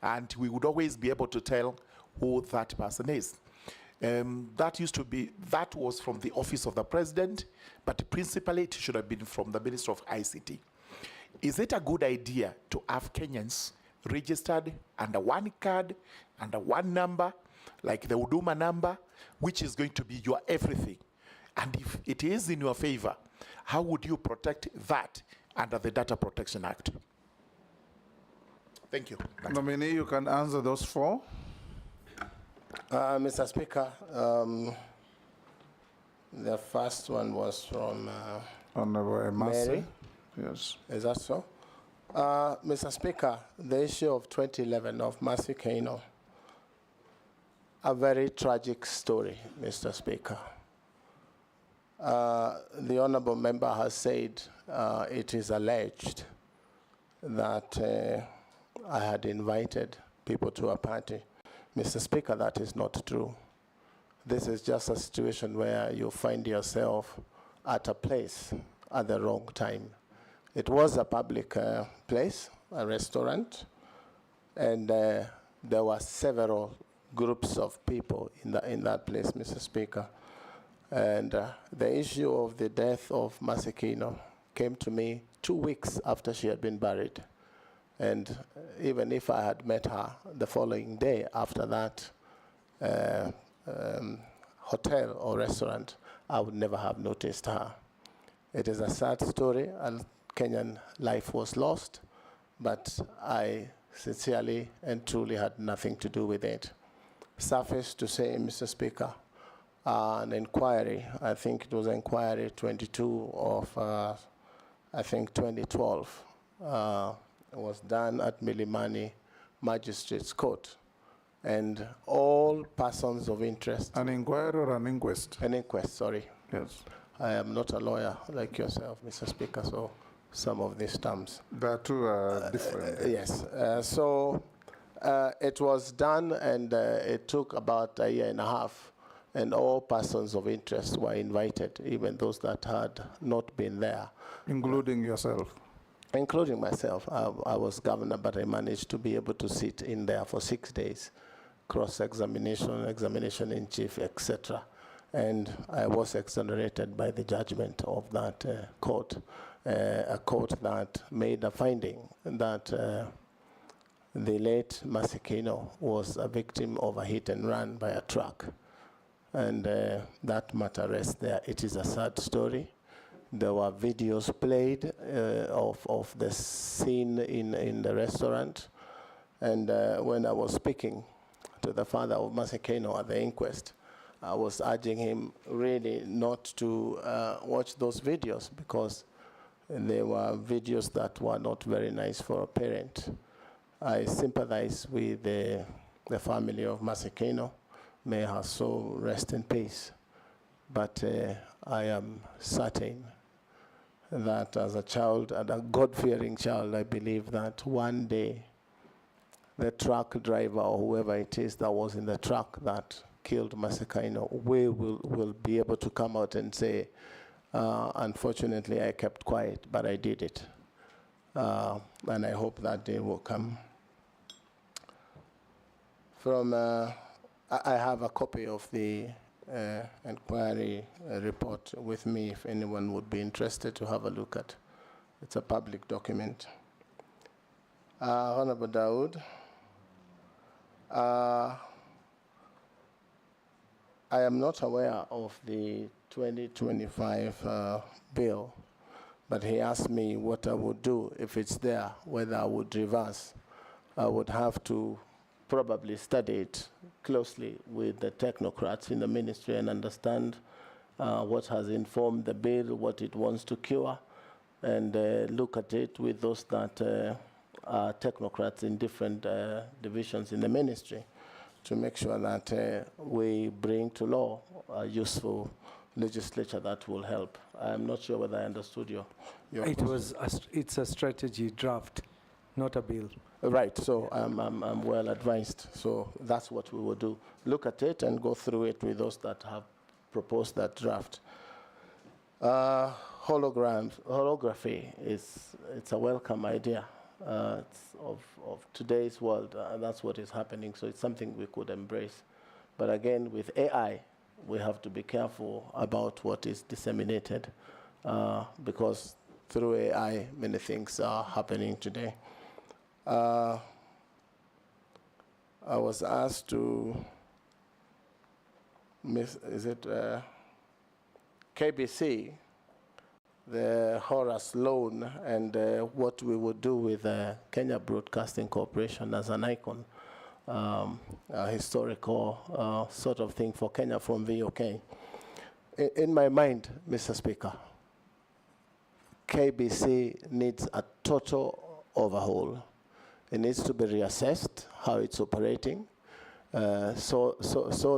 and we would always be able to tell who that person is. That was from the office of the president, but principally it should have been from the Minister of ICT. Is it a good idea to have Kenyans registered under one card, under one number, like the Huduma number, which is going to be your everything? And if it is in your favor, how would you protect that under the Data Protection Act? Thank you. Nominee, you can answer those four. Mr. Speaker, the first one was from Honorable Mary. Yes. Is that so? Mr. Speaker, the issue of 2011 of Mercy Kaino, a very tragic story, Mr. Speaker. The honourable member has said it is alleged that I had invited people to a party. Mr. Speaker, that is not true. This is just a situation where you find yourself at a place at the wrong time. It was a public place, a restaurant, and there were several groups of people in that place, Mr. Speaker. And the issue of the death of Masekino came to me 2 weeks after she had been buried. And even if I had met her the following day after that hotel or restaurant, I would never have noticed her. It is a sad story, and Kenyan life was lost, but I sincerely and truly had nothing to do with it. Suffice to say, Mr. Speaker, an inquiry, I think it was inquiry 22 of, I think 2012, was done at Milimani Magistrates Court. And all persons of interest. An inquiry or an inquest? An inquest, sorry. Yes. I am not a lawyer like yourself, Mr. Speaker, so some of these terms. The two are different. Yes. So it was done, and it took about a year and a half, and all persons of interest were invited, even those that had not been there. Including yourself? Including myself. I was governor, but I managed to be able to sit in there for 6 days, cross-examination, examination in chief, etc. And I was exonerated by the judgment of that court, a court that made a finding that the late Masekino was a victim of a hit and run by a truck. And that matter rests there. It is a sad story. There were videos played of the scene in the restaurant. And when I was speaking to the father of Masekino at the inquest, I was urging him really not to watch those videos, because they were videos that were not very nice for a parent. I sympathize with the family of Masekino. May her soul rest in peace. But I am certain that as a child, and a God-fearing child, I believe that one day the truck driver or whoever it is that was in the truck that killed Masekino will be able to come out and say, unfortunately, I kept quiet, but I did it. And I hope that day will come. I have a copy of the inquiry report with me if anyone would be interested to have a look at. It's a public document. Honorable Dawood, I am not aware of the 2025 bill, but he asked me what I would do if it's there, whether I would reverse. I would have to probably study it closely with the technocrats in the ministry and understand what has informed the bill, what it wants to cure, and look at it with those that are technocrats in different divisions in the ministry to make sure that we bring to law a useful legislature that will help. I'm not sure whether I understood your It's a strategy draft, not a bill. Right, so I'm well advised. So that's what we will do. Look at it and go through it with those that have proposed that draft. Holography it's a welcome idea. It's of today's world, and that's what is happening. So it's something we could embrace. But again, with AI, we have to be careful about what is disseminated, because through AI, many things are happening today. I was asked to, KBC, the Horace loan, and what we would do with Kenya Broadcasting Corporation as an icon, a historical sort of thing for Kenya from VOK. In my mind, Mr. Speaker, KBC needs a total overhaul. It needs to be reassessed, how it's operating. so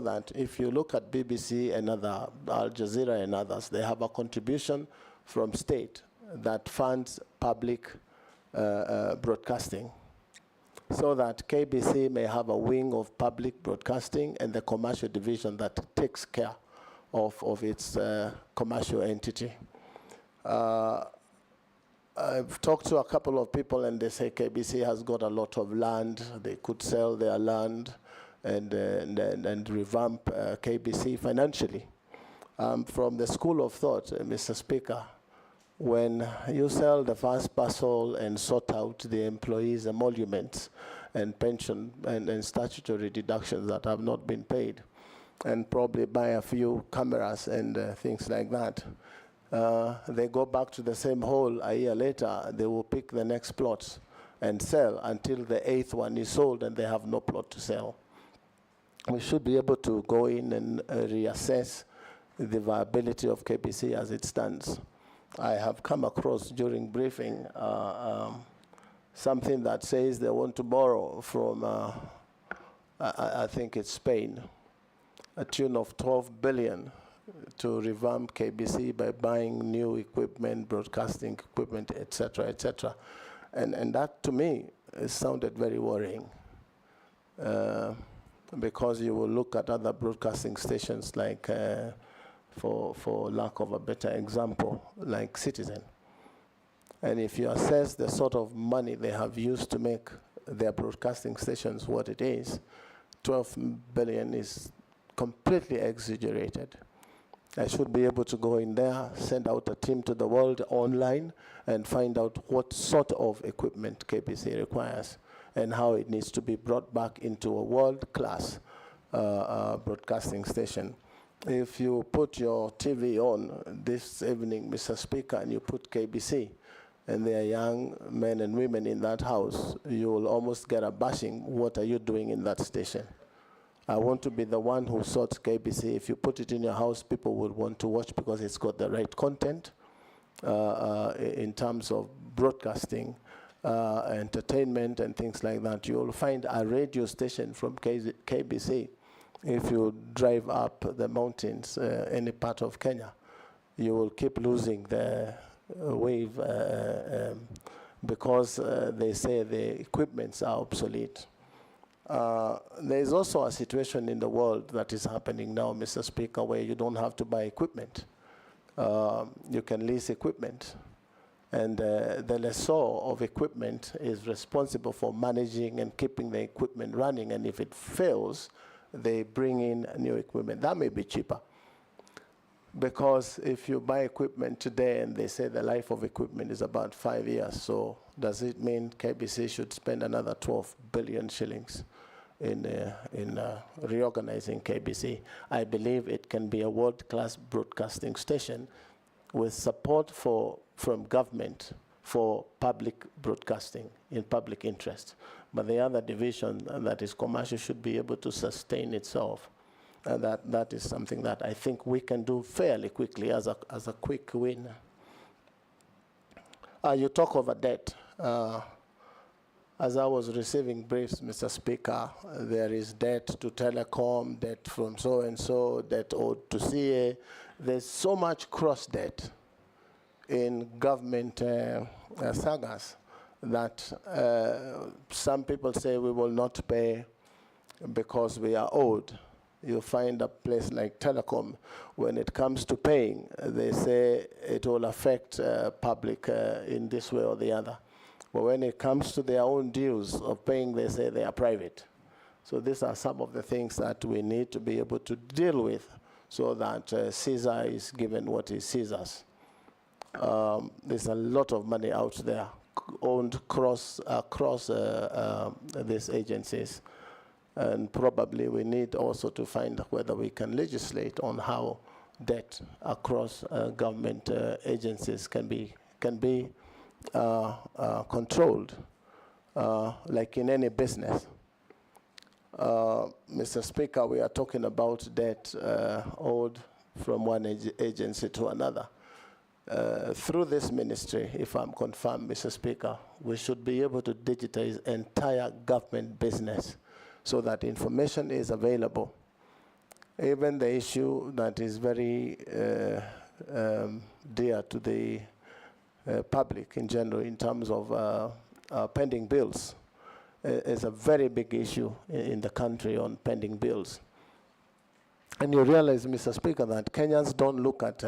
that if you look at BBC and other, Al Jazeera and others, they have a contribution from state that funds public broadcasting, so that KBC may have a wing of public broadcasting and the commercial division that takes care of its commercial entity. I've talked to a couple of people and they say KBC has got a lot of land. They could sell their land and revamp KBC financially. From the school of thought, Mr. Speaker, when you sell the first parcel and sort out the employees' emoluments and pension and statutory deductions that have not been paid, and probably buy a few cameras and things like that, they go back to the same hole a year later, they will pick the next plots and sell until the 8th one is sold and they have no plot to sell. We should be able to go in and reassess the viability of KBC as it stands. I have come across during briefing something that says they want to borrow from, I think it's Spain, a tune of 12 billion to revamp KBC by buying new equipment, broadcasting equipment, etc., etc. And that, to me, sounded very worrying. Because you will look at other broadcasting stations like, for lack of a better example, like Citizen. And if you assess the sort of money they have used to make their broadcasting stations what it is, 12 billion is completely exaggerated. I should be able to go in there, send out a team to the world online, and find out what sort of equipment KBC requires and how it needs to be brought back into a world-class broadcasting station. If you put your TV on this evening, Mr. Speaker, and you put KBC, and there are young men and women in that house, you will almost get a bashing. What are you doing in that station? I want to be the one who sorts KBC. If you put it in your house, people will want to watch because it's got the right content in terms of broadcasting, entertainment, and things like that. You'll find a radio station from KBC. If you drive up the mountains, any part of Kenya, you will keep losing the wave because they say the equipments are obsolete. There is also a situation in the world that is happening now, Mr. Speaker, where you don't have to buy equipment. You can lease equipment. And the lessor of equipment is responsible for managing and keeping the equipment running. And if it fails, they bring in new equipment. That may be cheaper. Because if you buy equipment today and they say the life of equipment is about 5 years, so does it mean KBC should spend another 12 billion shillings in reorganizing KBC? I believe it can be a world-class broadcasting station with support from government for public broadcasting in public interest. But the other division that is commercial should be able to sustain itself. That is something that I think we can do fairly quickly as a quick win. You talk of a debt. As I was receiving briefs, Mr. Speaker, there is debt to Telecom, debt from so-and-so, debt owed to CA. There's so much cross-debt in government sagas that some people say we will not pay because we are owed. You find a place like Telecom, when it comes to paying, they say it will affect public in this way or the other. But when it comes to their own dues of paying, they say they are private. So these are some of the things that we need to be able to deal with so that Caesar is given what is Caesar's. There's a lot of money out there owned across these agencies. And probably we need also to find whether we can legislate on how debt across government agencies can be controlled, like in any business. Mr. Speaker, we are talking about debt owed from one agency to another. Through this ministry, if I'm confirmed, Mr. Speaker, we should be able to digitize entire government business so that information is available. Even the issue that is very dear to the public in general in terms of pending bills is a very big issue in the country on pending bills. And you realize, Mr. Speaker, that Kenyans don't look at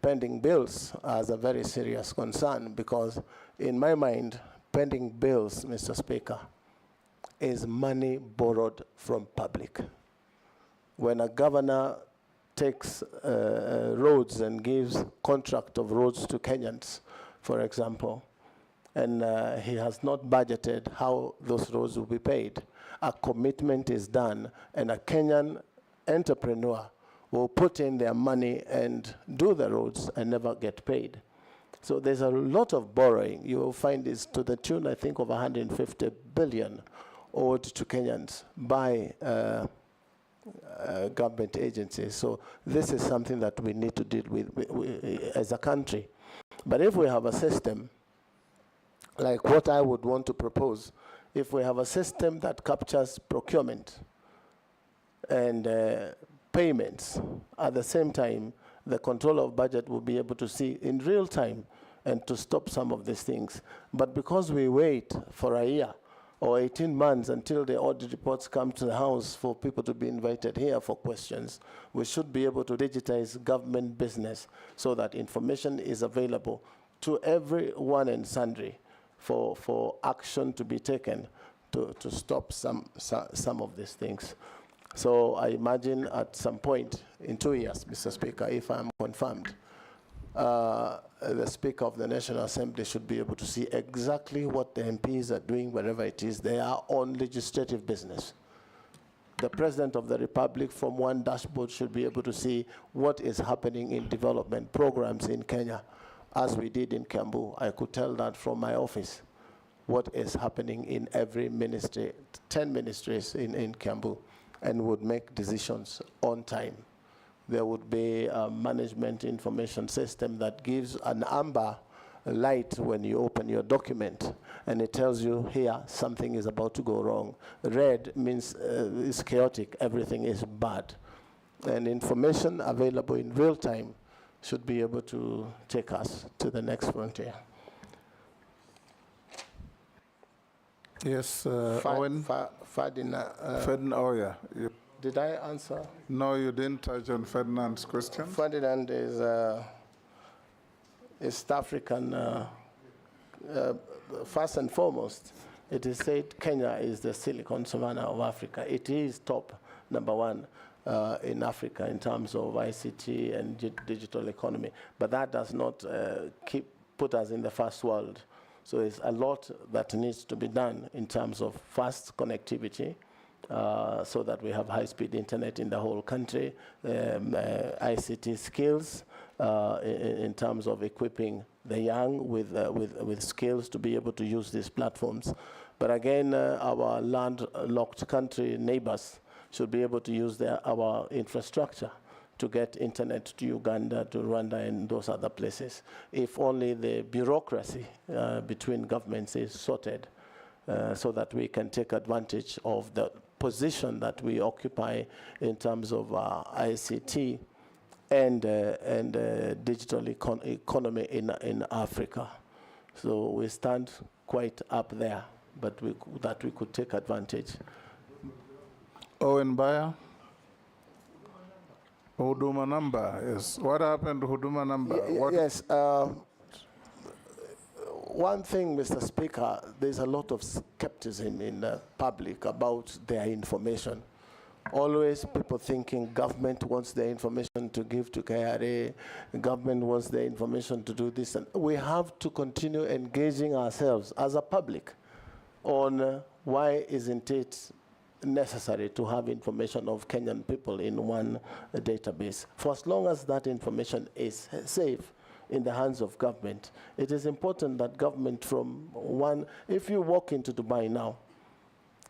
pending bills as a very serious concern, because in my mind, pending bills, Mr. Speaker, is money borrowed from public. When a governor takes roads and gives contract of roads to Kenyans, for example, and he has not budgeted how those roads will be paid, a commitment is done, and a Kenyan entrepreneur will put in their money and do the roads and never get paid. So there's a lot of borrowing. You will find this to the tune, I think, of 150 billion owed to Kenyans by government agencies. So this is something that we need to deal with as a country. But if we have a system, like what I would want to propose, if we have a system that captures procurement and payments, at the same time, the control of budget will be able to see in real time and to stop some of these things. But because we wait for a year or 18 months until the audit reports come to the House for people to be invited here for questions, we should be able to digitize government business so that information is available to everyone and sundry for action to be taken to stop some of these things. So I imagine at some point in 2 years, Mr. Speaker, if I'm confirmed, the Speaker of the National Assembly should be able to see exactly what the MPs are doing wherever it is they are on legislative business. The President of the Republic from one dashboard should be able to see what is happening in development programs in Kenya. As we did in Kiambu, I could tell that from my office, what is happening in every ministry, 10 ministries in Kiambu, and would make decisions on time. There would be a management information system that gives an amber light when you open your document, and it tells you here something is about to go wrong. Red means it's chaotic, everything is bad. And information available in real time should be able to take us to the next frontier. Yes, Owen. Ferdinand, oh yeah. Did I answer? No, you didn't touch on Ferdinand's question. Ferdinand is East African. First and foremost, it is said Kenya is the Silicon Savannah of Africa. It is top #1 in Africa in terms of ICT and digital economy. But that does not put us in the first world. So it's a lot that needs to be done in terms of fast connectivity, so that we have high-speed internet in the whole country, ICT skills in terms of equipping the young with skills to be able to use these platforms. But again, our landlocked country neighbors should be able to use our infrastructure to get internet to Uganda, to Rwanda, and those other places. If only the bureaucracy between governments is sorted, so that we can take advantage of the position that we occupy in terms of ICT and digital economy in Africa. So we stand quite up there, but that we could take advantage. Owen Bayer. Huduma number, yes. What happened to Huduma number? Yes. One thing, Mr. Speaker, there's a lot of skepticism in the public about their information. Always people thinking government wants their information to give to KRA, government wants their information to do this. And we have to continue engaging ourselves as a public on why isn't it necessary to have information of Kenyan people in one database. For as long as that information is safe in the hands of government, it is important that government if you walk into Dubai now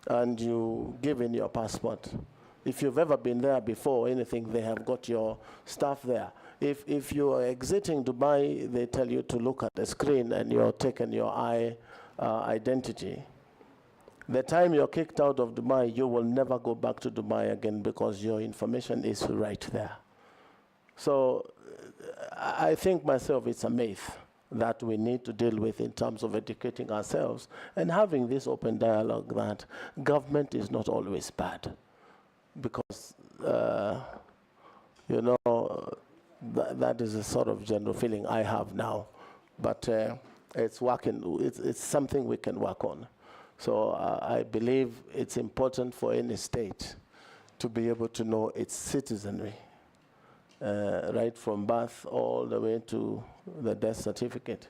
and you give in your passport, if you've ever been there before, anything, they have got your stuff there. If you are exiting Dubai, they tell you to look at the screen and you're taking your identity. The time you're kicked out of Dubai, you will never go back to Dubai again because your information is right there. So I think myself it's a myth that we need to deal with in terms of educating ourselves and having this open dialogue that government is not always bad. Because, you know, that is a sort of general feeling I have now. But it's working, it's something we can work on. So I believe it's important for any state to be able to know its citizenry, right from birth all the way to the death certificate.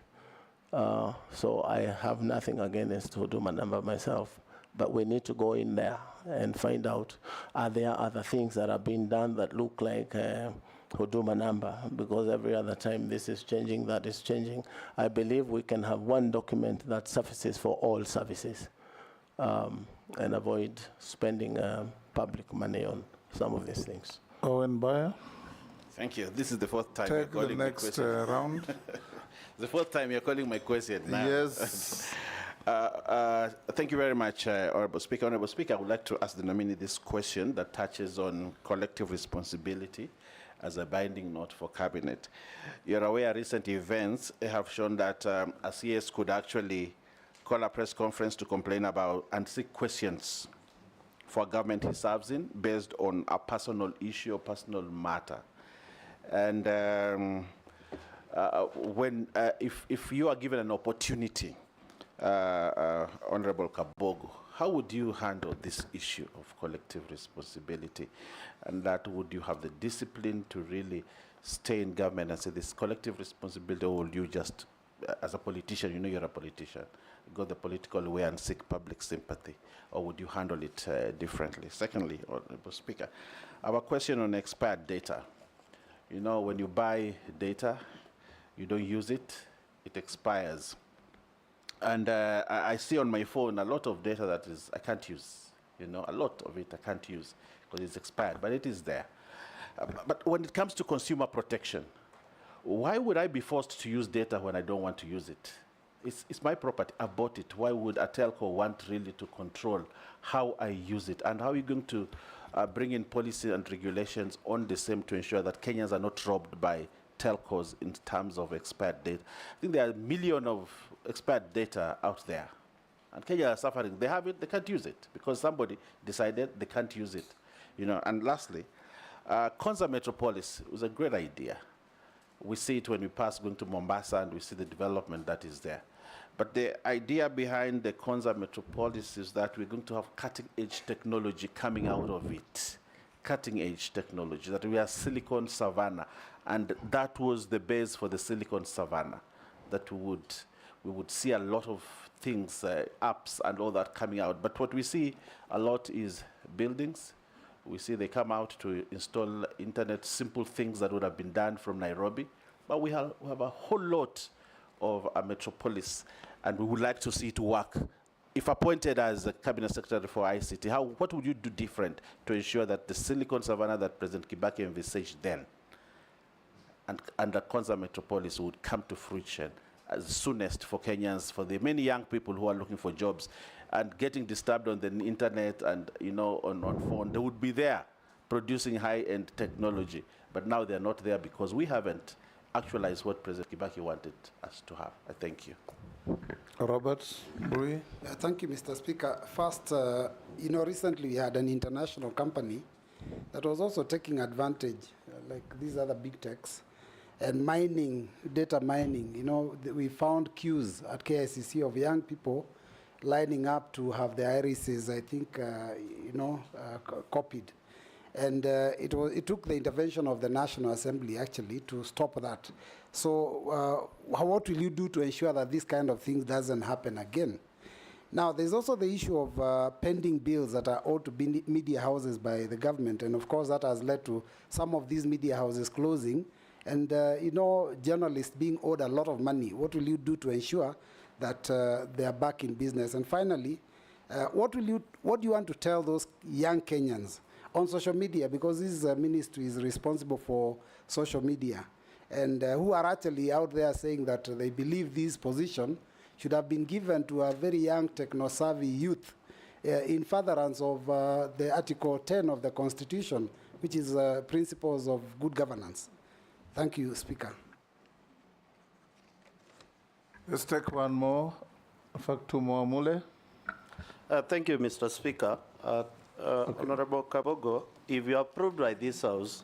So I have nothing against Huduma number myself, but we need to go in there and find out, are there other things that are being done that look like Huduma number? Because every other time this is changing, that is changing. I believe we can have one document that suffices for all services. And avoid spending public money on some of these things. Owen Bayer. Thank you. This is the fourth time Take you're the calling next my question. round. The fourth time you're calling my question now. Yes. Thank you very much, Honorable Speaker. Honorable Speaker, I would like to ask the nominee this question that touches on collective responsibility as a binding note for Cabinet. You're aware recent events have shown that a CS could actually call a press conference to complain about and seek questions for government he serves in based on a personal issue or personal matter. And if you are given an opportunity, Honorable Kabogo, how would you handle this issue of collective responsibility? And that would you have the discipline to really stay in government and say this collective responsibility, or will you just, as a politician, you know you're a politician, go the political way and seek public sympathy, or would you handle it differently? Secondly, Honorable Speaker, our question on expired data. You know, when you buy data, you don't use it, it expires. And I see on my phone a lot of data that is I can't use. You know, a lot of it I can't use because it's expired, but it is there. But when it comes to consumer protection, why would I be forced to use data when I don't want to use it? It's my property, I bought it. Why would a telco want really to control how I use it? And how are you going to bring in policy and regulations on the same to ensure that Kenyans are not robbed by telcos in terms of expired data? I think there are millions of expired data out there. And Kenya are suffering. They have it, they can't use it because somebody decided they can't use it. You know, and lastly, Konza Metropolis was a great idea. We see it when we pass going to Mombasa and we see the development that is there. But the idea behind the Konza Metropolis is that we're going to have cutting-edge technology coming out of it. Cutting-edge technology, that we are Silicon Savannah. And that was the base for the Silicon Savannah, that we would see a lot of things, apps and all that coming out. But what we see a lot is buildings. We see they come out to install internet, simple things that would have been done from Nairobi. But we have a whole lot of a metropolis, and we would like to see it work. If appointed as a Cabinet Secretary for ICT, what would you do different to ensure that the Silicon Savannah that President Kibaki envisaged then and the Konza Metropolis would come to fruition as soonest for Kenyans, for the many young people who are looking for jobs and getting disturbed on the internet and, you know, on phone? They would be there producing high-end technology, but now they're not there because we haven't actualized what President Kibaki wanted us to have. I thank you. Robert Bui. Thank you, Mr. Speaker. First, you know, recently we had an international company that was also taking advantage, like these other big techs, and mining, data mining. You know, we found queues at KICC of young people lining up to have their irises, I think, copied. And it took the intervention of the National Assembly, actually, to stop that. So what will you do to ensure that this kind of thing doesn't happen again? Now, there's also the issue of pending bills that are owed to media houses by the government. And, of course, that has led to some of these media houses closing and, journalists being owed a lot of money. What will you do to ensure that they are back in business? And finally, what do you want to tell those young Kenyans on social media, because this ministry is responsible for social media, and who are actually out there saying that they believe this position should have been given to a very young techno-savvy youth, in furtherance of the Article 10 of the Constitution, which is principles of good governance. Thank you, Speaker. Let's take one more. In fact, two more. Mule. Thank you, Mr. Speaker. Honorable Kabogo, if you are approved by this House,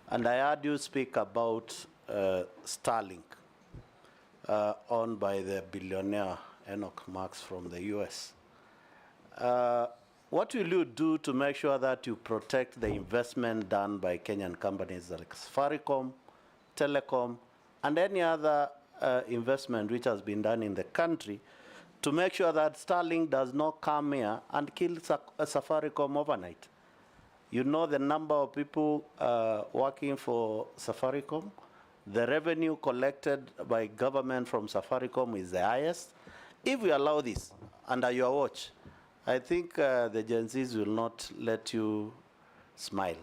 and I heard you speak about Starlink, owned by the billionaire Enoch Marx from the US. What will you do to make sure that you protect the investment done by Kenyan companies like Safaricom, Telecom, and any other investment which has been done in the country to make sure that Starlink does not come here and kill Safaricom overnight? You know the number of people working for Safaricom. The revenue collected by government from Safaricom is the highest. If we allow this under your watch, I think the Gen Zs will not let you smile.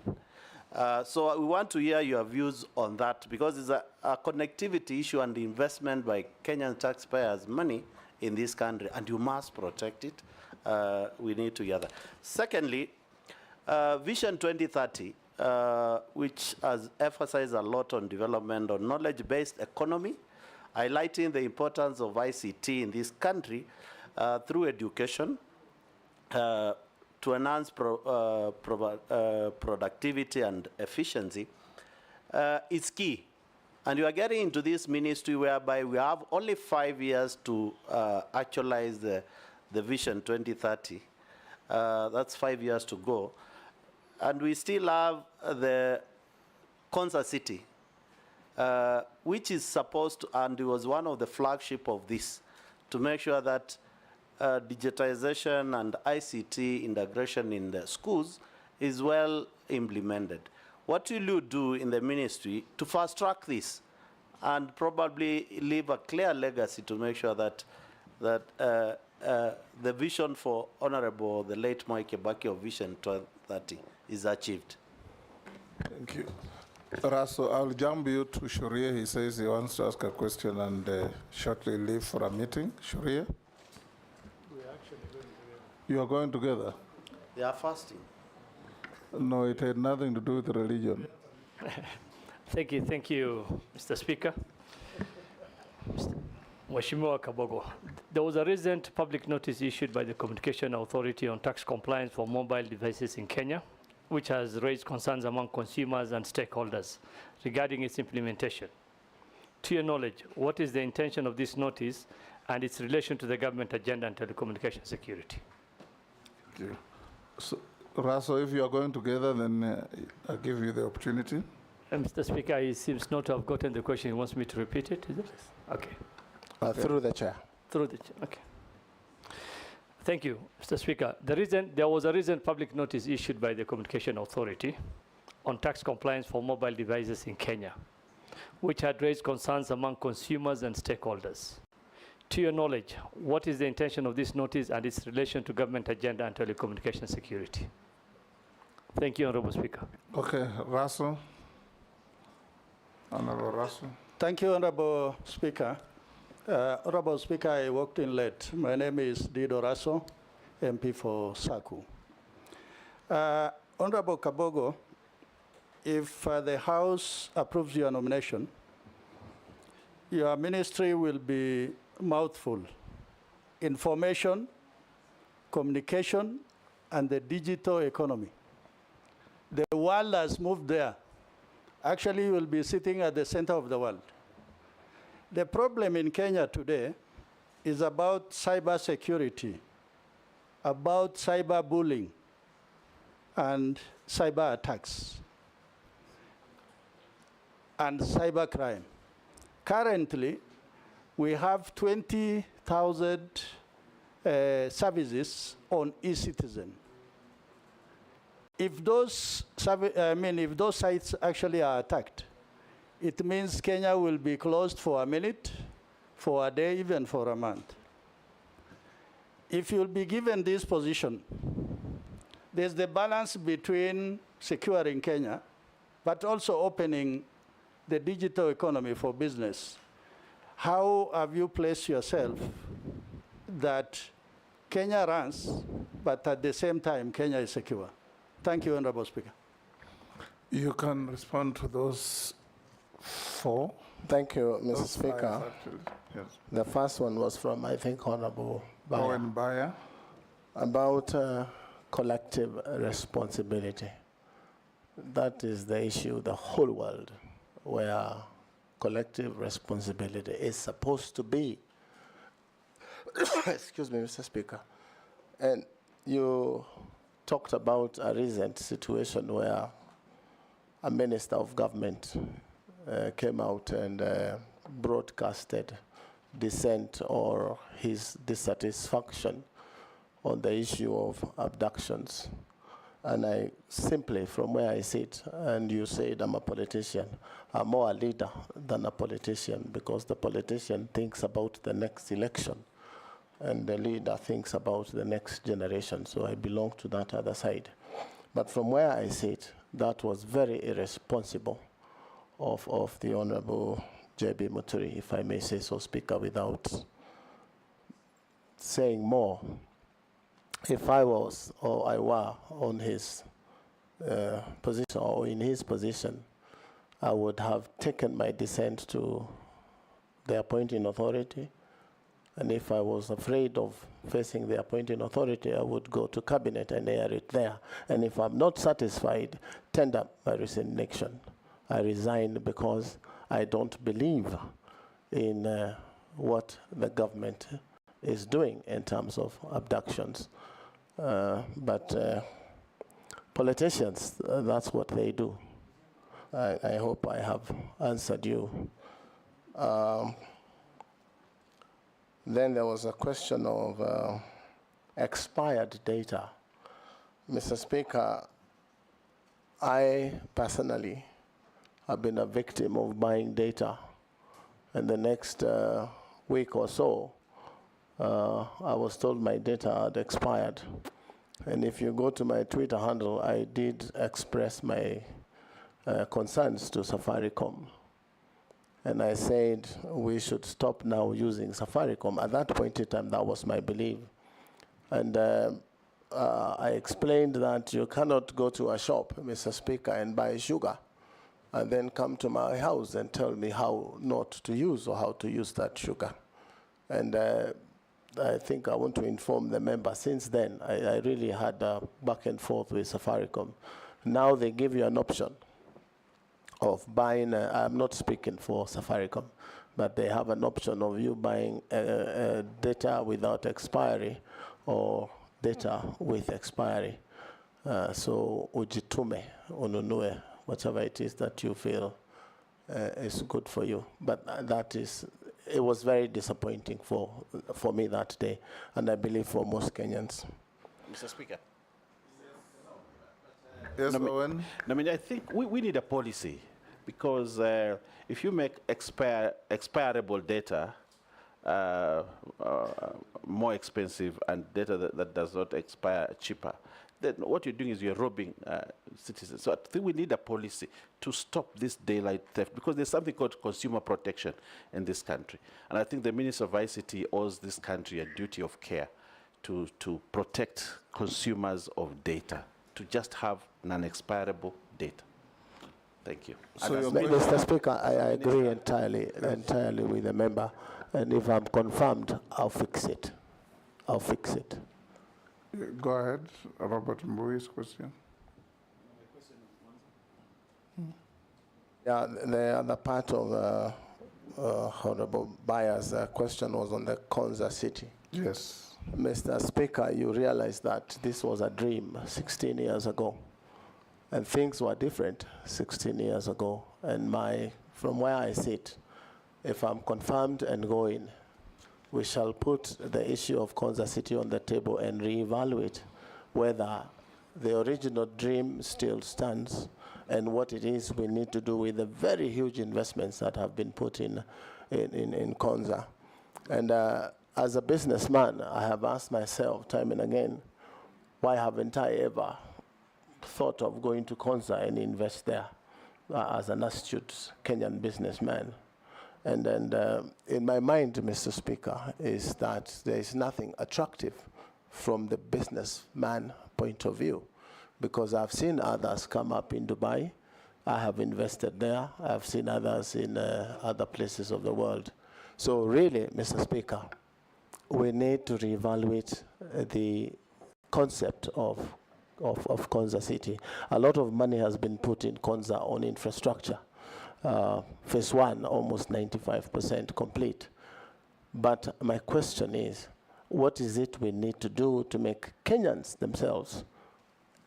So we want to hear your views on that, because it's a connectivity issue and the investment by Kenyan taxpayers' money in this country, and you must protect it. We need to hear that. Secondly, Vision 2030, which has emphasized a lot on development on knowledge-based economy, highlighting the importance of ICT in this country through education to enhance productivity and efficiency, is key. And you are getting into this ministry whereby we have only 5 years to actualize the Vision 2030. That's 5 years to go. And we still have the Concert City, which is supposed to, and it was one of the flagship of this, to make sure that digitization and ICT integration in the schools is well implemented. What will you do in the ministry to fast track this and probably leave a clear legacy to make sure that the vision for Honorable the late Moi Kibaki of Vision 2030 is achieved? Thank you. Raso, I'll jump you to Shuria. He says he wants to ask a question and shortly leave for a meeting. Shuria? You are going together? They are fasting. No, it had nothing to do with religion. Thank you, Mr. Speaker. Mheshimiwa Kabogo, there was a recent public notice issued by the Communication Authority on tax compliance for mobile devices in Kenya, which has raised concerns among consumers and stakeholders regarding its implementation. To your knowledge, what is the intention of this notice and its relation to the government agenda on telecommunication security? Thank you. So, Raso, if you are going together, then I'll give you the opportunity. Mr. Speaker, he seems not to have gotten the question. He wants me to repeat it, is it? Okay. Through the chair. Through the chair, okay. Thank you, Mr. Speaker. There was a recent public notice issued by the Communication Authority on tax compliance for mobile devices in Kenya, which had raised concerns among consumers and stakeholders. To your knowledge, what is the intention of this notice and its relation to government agenda and telecommunication security? Thank you, Honorable Speaker. Okay, Raso. Honorable Raso. Thank you, Honorable Speaker. Honorable Speaker, I walked in late. My name is Dido Raso, MP for Saku. Honorable Kabogo, if the House approves your nomination, your ministry will be mouthful: information, communication, and the digital economy. The world has moved there. Actually, you will be sitting at the center of the world. The problem in Kenya today is about cyber security, about cyber bullying, and cyber attacks, and cyber crime. Currently, we have 20,000 services on eCitizen. If those sites actually are attacked, it means Kenya will be closed for a minute, for a day, even for a month. If you'll be given this position, there's the balance between securing Kenya, but also opening the digital economy for business. How have you placed yourself that Kenya runs, but at the same time, Kenya is secure. Thank you, Honorable Speaker. You can respond to those 4. Thank you, Mr. Those Speaker. 5, actually. Yes. The first one was from, I think, Honorable Bayer. Owen Bayer. About collective responsibility. That is the issue, the whole world, where collective responsibility is supposed to be. Excuse me, Mr. Speaker. And you talked about a recent situation where a minister of government came out and broadcasted dissent or his dissatisfaction on the issue of abductions. And I simply, from where I sit, and you said I'm a politician, I'm more a leader than a politician, because the politician thinks about the next election and the leader thinks about the next generation. So I belong to that other side. But from where I sit, that was very irresponsible of the Honorable J.B. Muturi, if I may say so, Speaker, without saying more. If I was, or I were, on his position, or in his position, I would have taken my dissent to the appointing authority. And if I was afraid of facing the appointing authority, I would go to cabinet and air it there. And if I'm not satisfied, tender my resignation. I resign because I don't believe in what the government is doing in terms of abductions. But politicians, that's what they do. I hope I have answered you. Then there was a question of expired data. Mr. Speaker, I personally have been a victim of buying data. And the next week or so, I was told my data had expired. And if you go to my Twitter handle, I did express my concerns to Safaricom. And I said we should stop now using Safaricom. At that point in time, that was my belief. And I explained that you cannot go to a shop, Mr. Speaker, and buy sugar, and then come to my house and tell me how not to use or how to use that sugar. And I think I want to inform the member, since then, I really had a back and forth with Safaricom. Now they give you an option of buying, I'm not speaking for Safaricom, but they have an option of you buying data without expiry or data with expiry. So ujitume, ununue, whatever it is that you feel is good for you. But it was very disappointing for me that day, and I believe for most Kenyans. Mr. Speaker. Yes, Owen. I mean, I think we need a policy, because if you make expirable data more expensive and data that does not expire cheaper, then what you're doing is you're robbing citizens. So I think we need a policy to stop this daylight theft, because there's something called consumer protection in this country. And I think the Minister of ICT owes this country a duty of care to protect consumers of data, to just have non-expirable data. Thank you. So Mr. Speaker, I agree entirely with the member. And if I'm confirmed, I'll fix it. I'll fix it. Go ahead, Robert Mbui's question. Yeah, the other part of Honorable Bayer's question was on the Konza city. Yes. Mr. Speaker, you realize that this was a dream 16 years ago. And things were different 16 years ago. And from where I sit, if I'm confirmed and going, we shall put the issue of Konza City on the table and reevaluate whether the original dream still stands and what it is we need to do with the very huge investments that have been put in Konza. And as a businessman, I have asked myself time and again, why haven't I ever thought of going to Konza and invest there as an astute Kenyan businessman? And in my mind, Mr. Speaker, is that there is nothing attractive from the businessman point of view, because I've seen others come up in Dubai. I have invested there. I've seen others in other places of the world. So really, Mr. Speaker, we need to reevaluate the concept of Konza City. A lot of money has been put in Konza on infrastructure. Phase 1, almost 95% complete. But my question is, what is it we need to do to make Kenyans themselves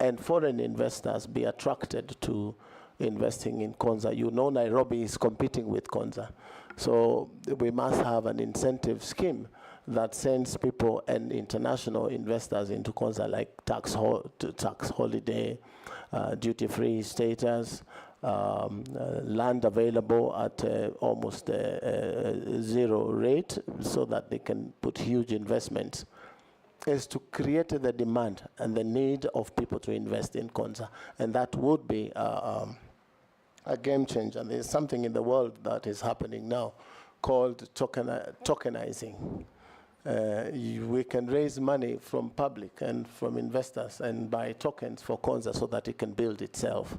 and foreign investors be attracted to investing in Konza? You know, Nairobi is competing with Konza. So we must have an incentive scheme that sends people and international investors into Konza, like tax holiday, duty-free status, land available at almost zero rate, so that they can put huge investments, is to create the demand and the need of people to invest in Konza. And that would be a game changer. There's something in the world that is happening now called tokenizing. We can raise money from public and from investors and buy tokens for Konza so that it can build itself.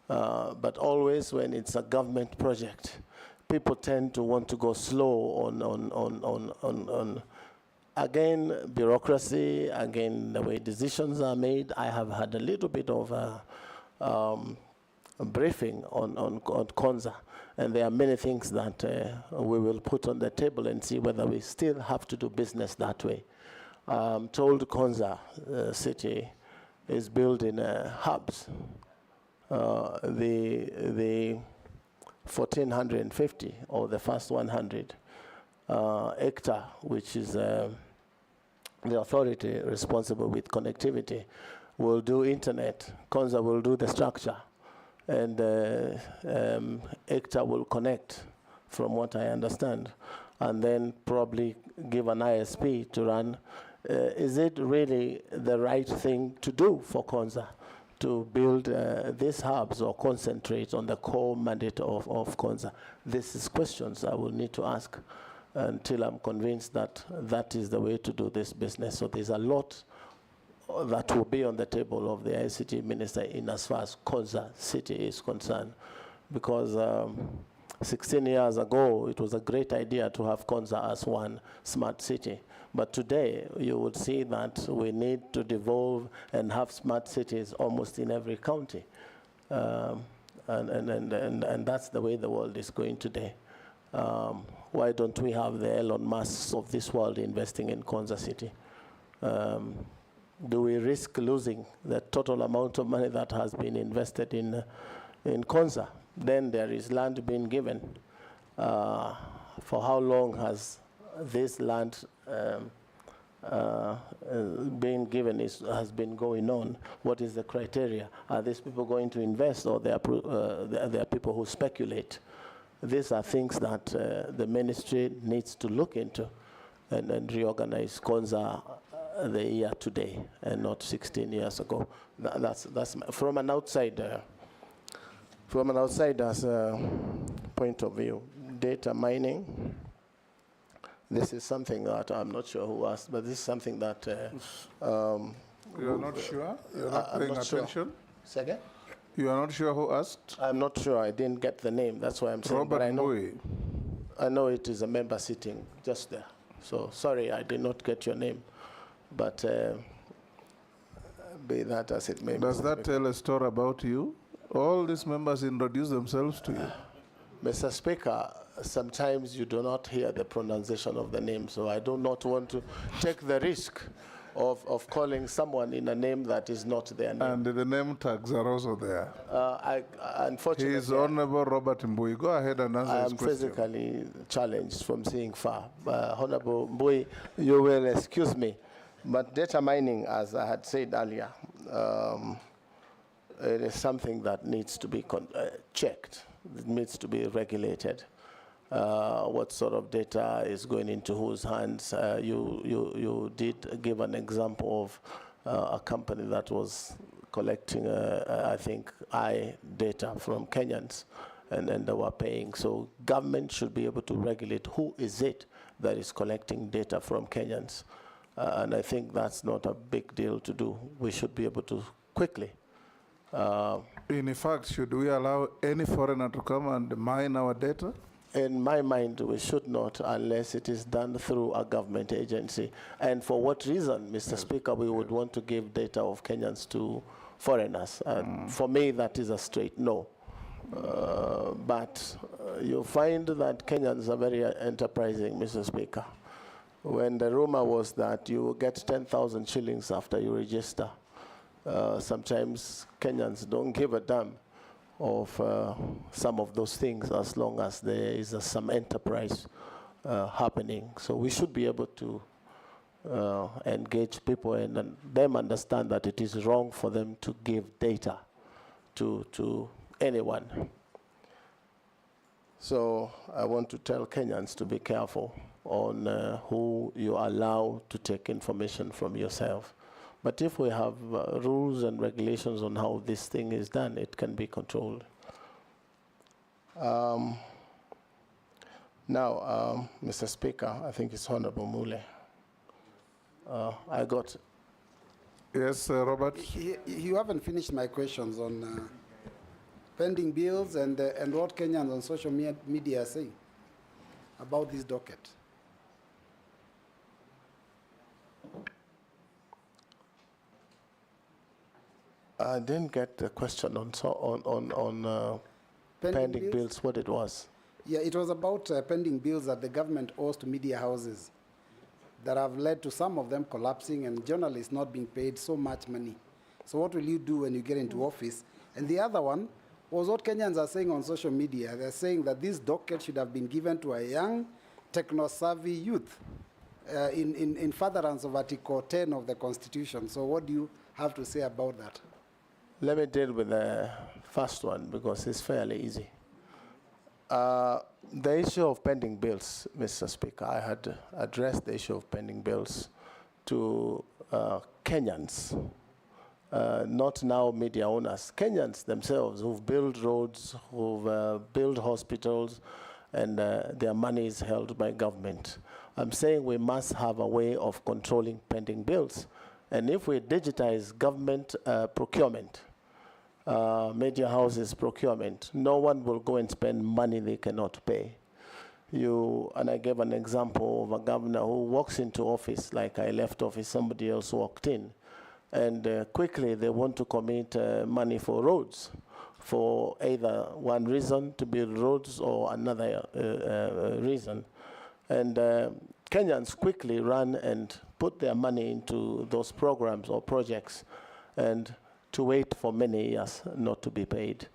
But always when it's a government project, people tend to want to go slow on again, bureaucracy, again, the way decisions are made. I have had a little bit of a briefing on Konza, and there are many things that we will put on the table and see whether we still have to do business that way. I'm told Konza city is building hubs. The 1450, or the first 100 hectare, which is the authority responsible with connectivity, will do internet. Konza will do the structure, and hectare will connect, from what I understand, and then probably give an ISP to run. Is it really the right thing to do for Konza, to build these hubs or concentrate on the core mandate of Konza? This is questions I will need to ask until I'm convinced that that is the way to do this business. So there's a lot that will be on the table of the ICT minister in as far as Konza City is concerned. Because 16 years ago, it was a great idea to have Konza as one smart city. But today, you would see that we need to devolve and have smart cities almost in every county. And that's the way the world is going today. Why don't we have the Elon Musks of this world investing in Konza City? Do we risk losing the total amount of money that has been invested in Konza? Then there is land being given. For how long has this land being given has been going on? What is the criteria? Are these people going to invest, or they are people who speculate? These are things that the ministry needs to look into and reorganize Konza the year today and not 16 years ago. That's from an outsider's point of view. Data mining. This is something that I'm not sure who asked, but this is something that You're not sure? You're not paying attention? Sure. Second? You are not sure who asked? I'm not sure. I didn't get the name. That's why I'm saying. Robert but I know, Mbui. I know it is a member sitting just there. So sorry, I did not get your name. But be that as it may. Does that tell a story about you? All these members introduce themselves to you. Mr. Speaker, sometimes you do not hear the pronunciation of the name, so I do not want to take the risk of calling someone in a name that is not their name. And the name tags are also there. Unfortunately, he is Honorable Robert Mbui. Go ahead and answer his I am question. physically challenged from seeing far. Honorable Mbui, you will excuse me, but data mining, as I had said earlier, it is something that needs to be checked. It needs to be regulated. What sort of data is going into whose hands? You did give an example of a company that was collecting, I think, data from Kenyans, and they were paying. So government should be able to regulate who is it that is collecting data from Kenyans. And I think that's not a big deal to do. We should be able to quickly. In fact, should we allow any foreigner to come and mine our data? In my mind, we should not unless it is done through a government agency. And for what reason, Mr. Speaker, we would want to give data of Kenyans to foreigners? For me, that is a straight no. But you find that Kenyans are very enterprising, Mr. Speaker. When the rumor was that you will get 10,000 shillings after you register, sometimes Kenyans don't give a damn of some of those things as long as there is some enterprise happening. So we should be able to engage people and them understand that it is wrong for them to give data to anyone. So I want to tell Kenyans to be careful on who you allow to take information from yourself. But if we have rules and regulations on how this thing is done, it can be controlled. Now, Mr. Speaker, I think it's Honorable Mule. I got... Yes, Robert? You haven't finished my questions on pending bills and what Kenyans on social media are saying about this docket. I didn't get the question on pending bills, what it was. Yeah, it was about pending bills that the government owes to media houses that have led to some of them collapsing and journalists not being paid so much money. So what will you do when you get into office? And the other one was what Kenyans are saying on social media. They're saying that this docket should have been given to a young, techno-savvy youth in furtherance of Article 10 of the Constitution. So what do you have to say about that? Let me deal with the first one because it's fairly easy. The issue of pending bills, Mr. Speaker, I had addressed the issue of pending bills to Kenyans, not now media owners, Kenyans themselves who've built roads, who've built hospitals, and their money is held by government. I'm saying we must have a way of controlling pending bills. And if we digitize government procurement, media houses procurement, no one will go and spend money they cannot pay. And I gave an example of a governor who walks into office, like I left office, somebody else walked in, and quickly they want to commit money for roads, for either one reason to build roads or another reason. And Kenyans quickly run and put their money into those programs or projects and to wait for many years not to be paid.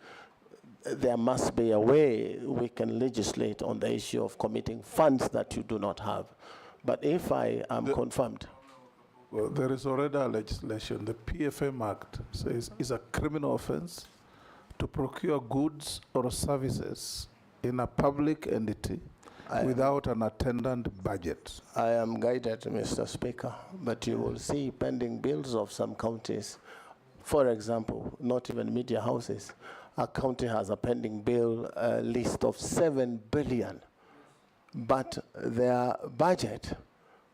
There must be a way we can legislate on the issue of committing funds that you do not have. But if I am confirmed. Well, there is already a legislation. The PFM Act says it's a criminal offense to procure goods or services in a public entity without an attendant budget. I am guided, Mr. Speaker, but you will see pending bills of some counties. For example, not even media houses. A county has a pending bill list of 7 billion, but their budget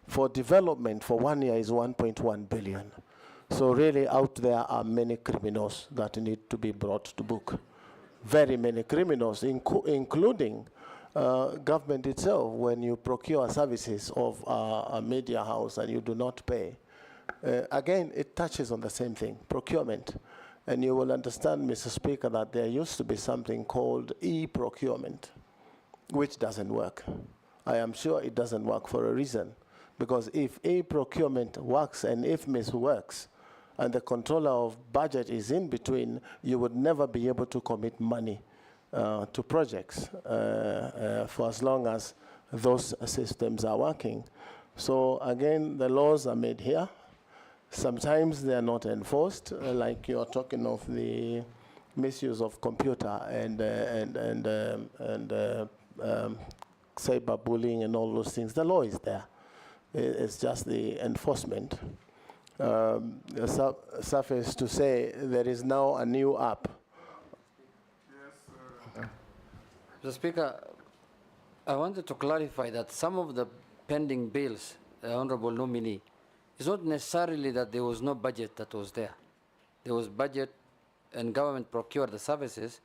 for development for 1 year is 1.1 billion. So really out there are many criminals that need to be brought to book. Very many criminals, including government itself. When you procure services of a media house and you do not pay, again, it touches on the same thing, procurement. And you will understand, Mr. Speaker, that there used to be something called e-procurement, which doesn't work. I am sure it doesn't work for a reason. Because if e-procurement works and if IFMIS works, and the controller of budget is in between, you would never be able to commit money to projects for as long as those systems are working. So again, the laws are made here. Sometimes they are not enforced, like you are talking of the misuse of computer and cyberbullying and all those things. The law is there. It's just the enforcement. Suffice to say, there is now a new app. Mr. Speaker, I wanted to clarify that some of the pending bills, the Honorable Nominee, It's not necessarily that there was no budget that was there. There was budget and government procured the services,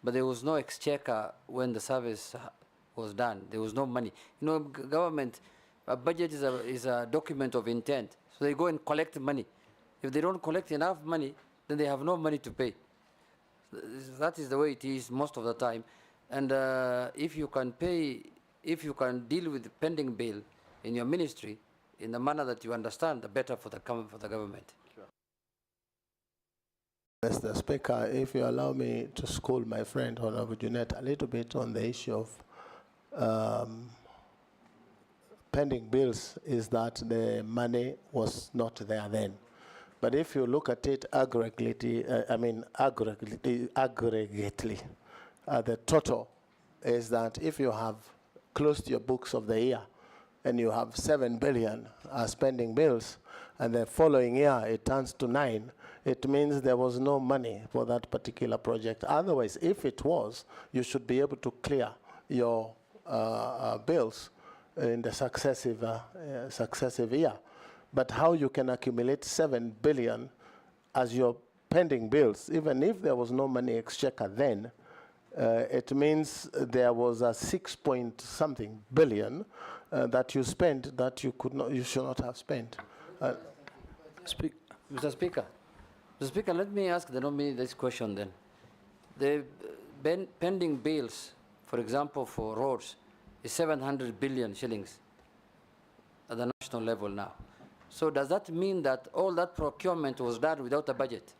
but there was no exchequer when the service was done. There was no money. You know, government, a budget is a document of intent. So they go and collect money. If they don't collect enough money, then they have no money to pay. That is the way it is most of the time. And if you can pay, if you can deal with the pending bill in your ministry in the manner that you understand, the better for the government. Mr. Speaker, if you allow me to school my friend, Honorable Junet, a little bit on the issue of pending bills, is that the money was not there then. But if you look at it aggregately, the total is that if you have closed your books of the year and you have 7 billion as pending bills, and the following year it turns to 9, it means there was no money for that particular project. Otherwise, if it was, you should be able to clear your bills in the successive year. But how you can accumulate 7 billion as your pending bills, even if there was no money exchequer then, it means there was a 6-point-something billion that you spent that you could not, you should not have spent. Mr. Speaker, let me ask the nominee this question then. The pending bills, for example, for roads, is 700 billion shillings at the national level now. So does that mean that all that procurement was done without a budget?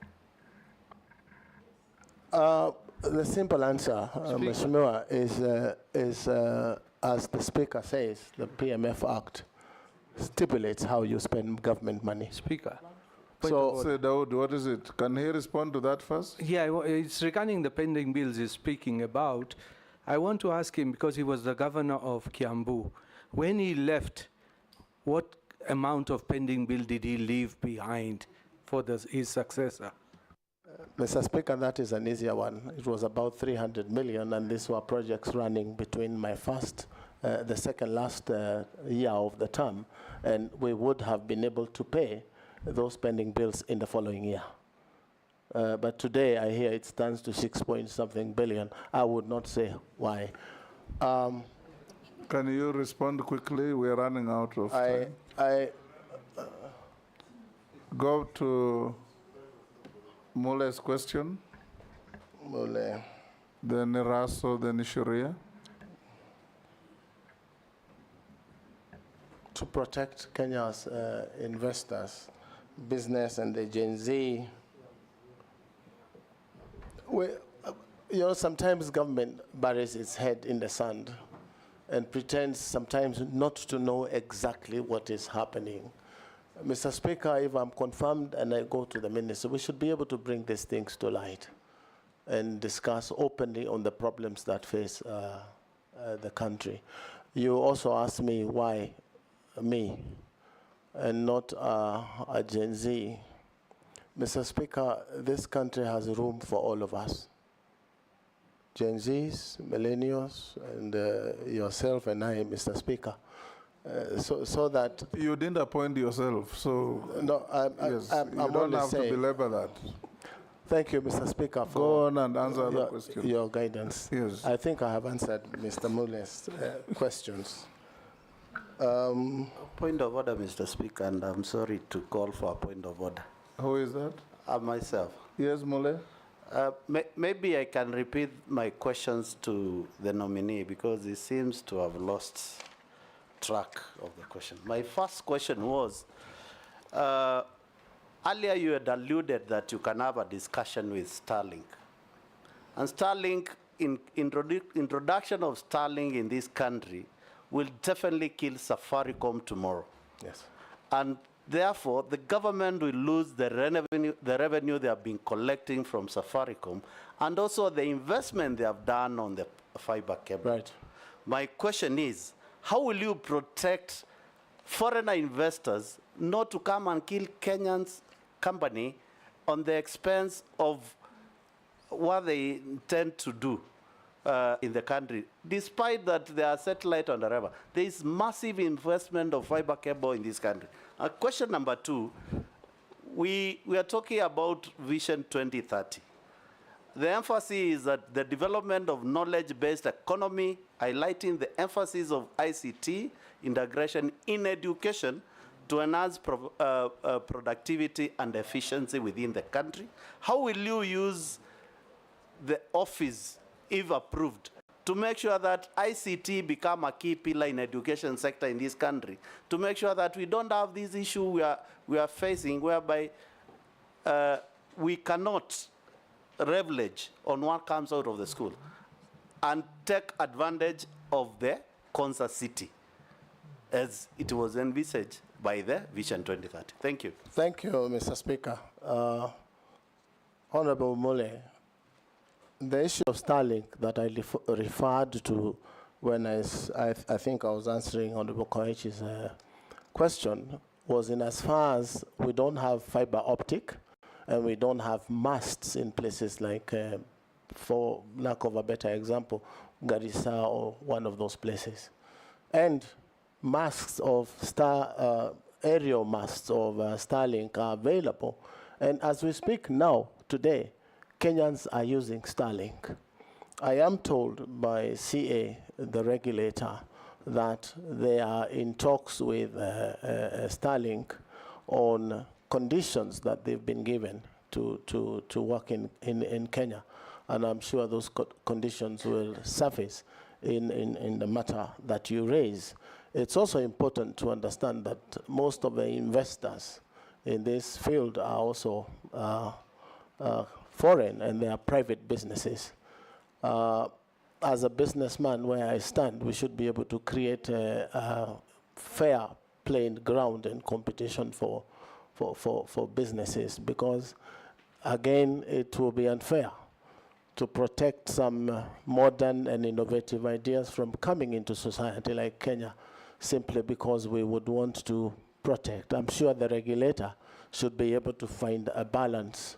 The simple answer, Mheshimiwa, is as the Speaker says, the PMF Act stipulates how you spend government money. Speaker. So, Dawood, what is it? Can he respond to that first? Yeah, it's regarding the pending bills he's speaking about. I want to ask him, because he was the governor of Kiambu, when he left, what amount of pending bill did he leave behind for his successor? Mr. Speaker, that is an easier one. It was about 300 million, and these were projects running between my the second last year of the term, and we would have been able to pay those pending bills in the following year. But today, I hear it stands to 6-point-something billion. I would not say why. Can you respond quickly? We're running out of time. Go to Mule's question. Mule. Then Raso, then Sharia. To protect Kenya's investors, business, and the Gen Z, sometimes government buries its head in the sand and pretends sometimes not to know exactly what is happening. Mr. Speaker, if I'm confirmed and I go to the minister, we should be able to bring these things to light and discuss openly on the problems that face the country. You also asked me why me and not a Gen Z. Mr. Speaker, this country has room for all of us. Gen Zs, millennials, and yourself and I, Mr. Speaker. So that you didn't appoint yourself, so no, you don't have to belabor that. Thank you, Mr. Speaker, for go on and answer the question. Your guidance. Yes, I think I have answered Mr. Mule's questions. Point of order, Mr. Speaker, and I'm sorry to call for a point of order. Who is that? Myself. Yes, Mule. Maybe I can repeat my questions to the nominee because he seems to have lost track of the question. My first question was, earlier you had alluded that you can have a discussion with Starlink. And Starlink, introduction of Starlink in this country will definitely kill Safaricom tomorrow. Yes. And therefore, the government will lose the revenue they have been collecting from Safaricom and also the investment they have done on the fiber cable. Right. My question is, how will you protect foreign investors not to come and kill Kenyan's company on the expense of what they intend to do in the country, despite that there are satellite on the river? There is massive investment of fiber cable in this country. Question number 2, we are talking about Vision 2030. The emphasis is that the development of knowledge-based economy, highlighting the emphasis of ICT integration in education to enhance productivity and efficiency within the country. How will you use the office, if approved, to make sure that ICT become a key pillar in education sector in this country, to make sure that we don't have this issue we are facing whereby we cannot leverage on what comes out of the school and take advantage of the concert city as it was envisaged by the Vision 2030. Thank you. Thank you, Mr. Speaker. Honorable Mole, the issue of Starlink that I referred to when I think I was answering Honorable Koichi's question was in as far as we don't have fiber optic and we don't have masts in places like, for lack of a better example, Garissa or one of those places. And masts of aerial masts of Starlink are available. And as we speak now, today, Kenyans are using Starlink. I am told by CA, the regulator, that they are in talks with Starlink on conditions that they've been given to work in Kenya. And I'm sure those conditions will surface in the matter that you raise. It's also important to understand that most of the investors in this field are also foreign, and they are private businesses. As a businessman, where I stand, we should be able to create a fair playing ground and competition for businesses, because, again, it will be unfair to protect some modern and innovative ideas from coming into society like Kenya, simply because we would want to protect. I'm sure the regulator should be able to find a balance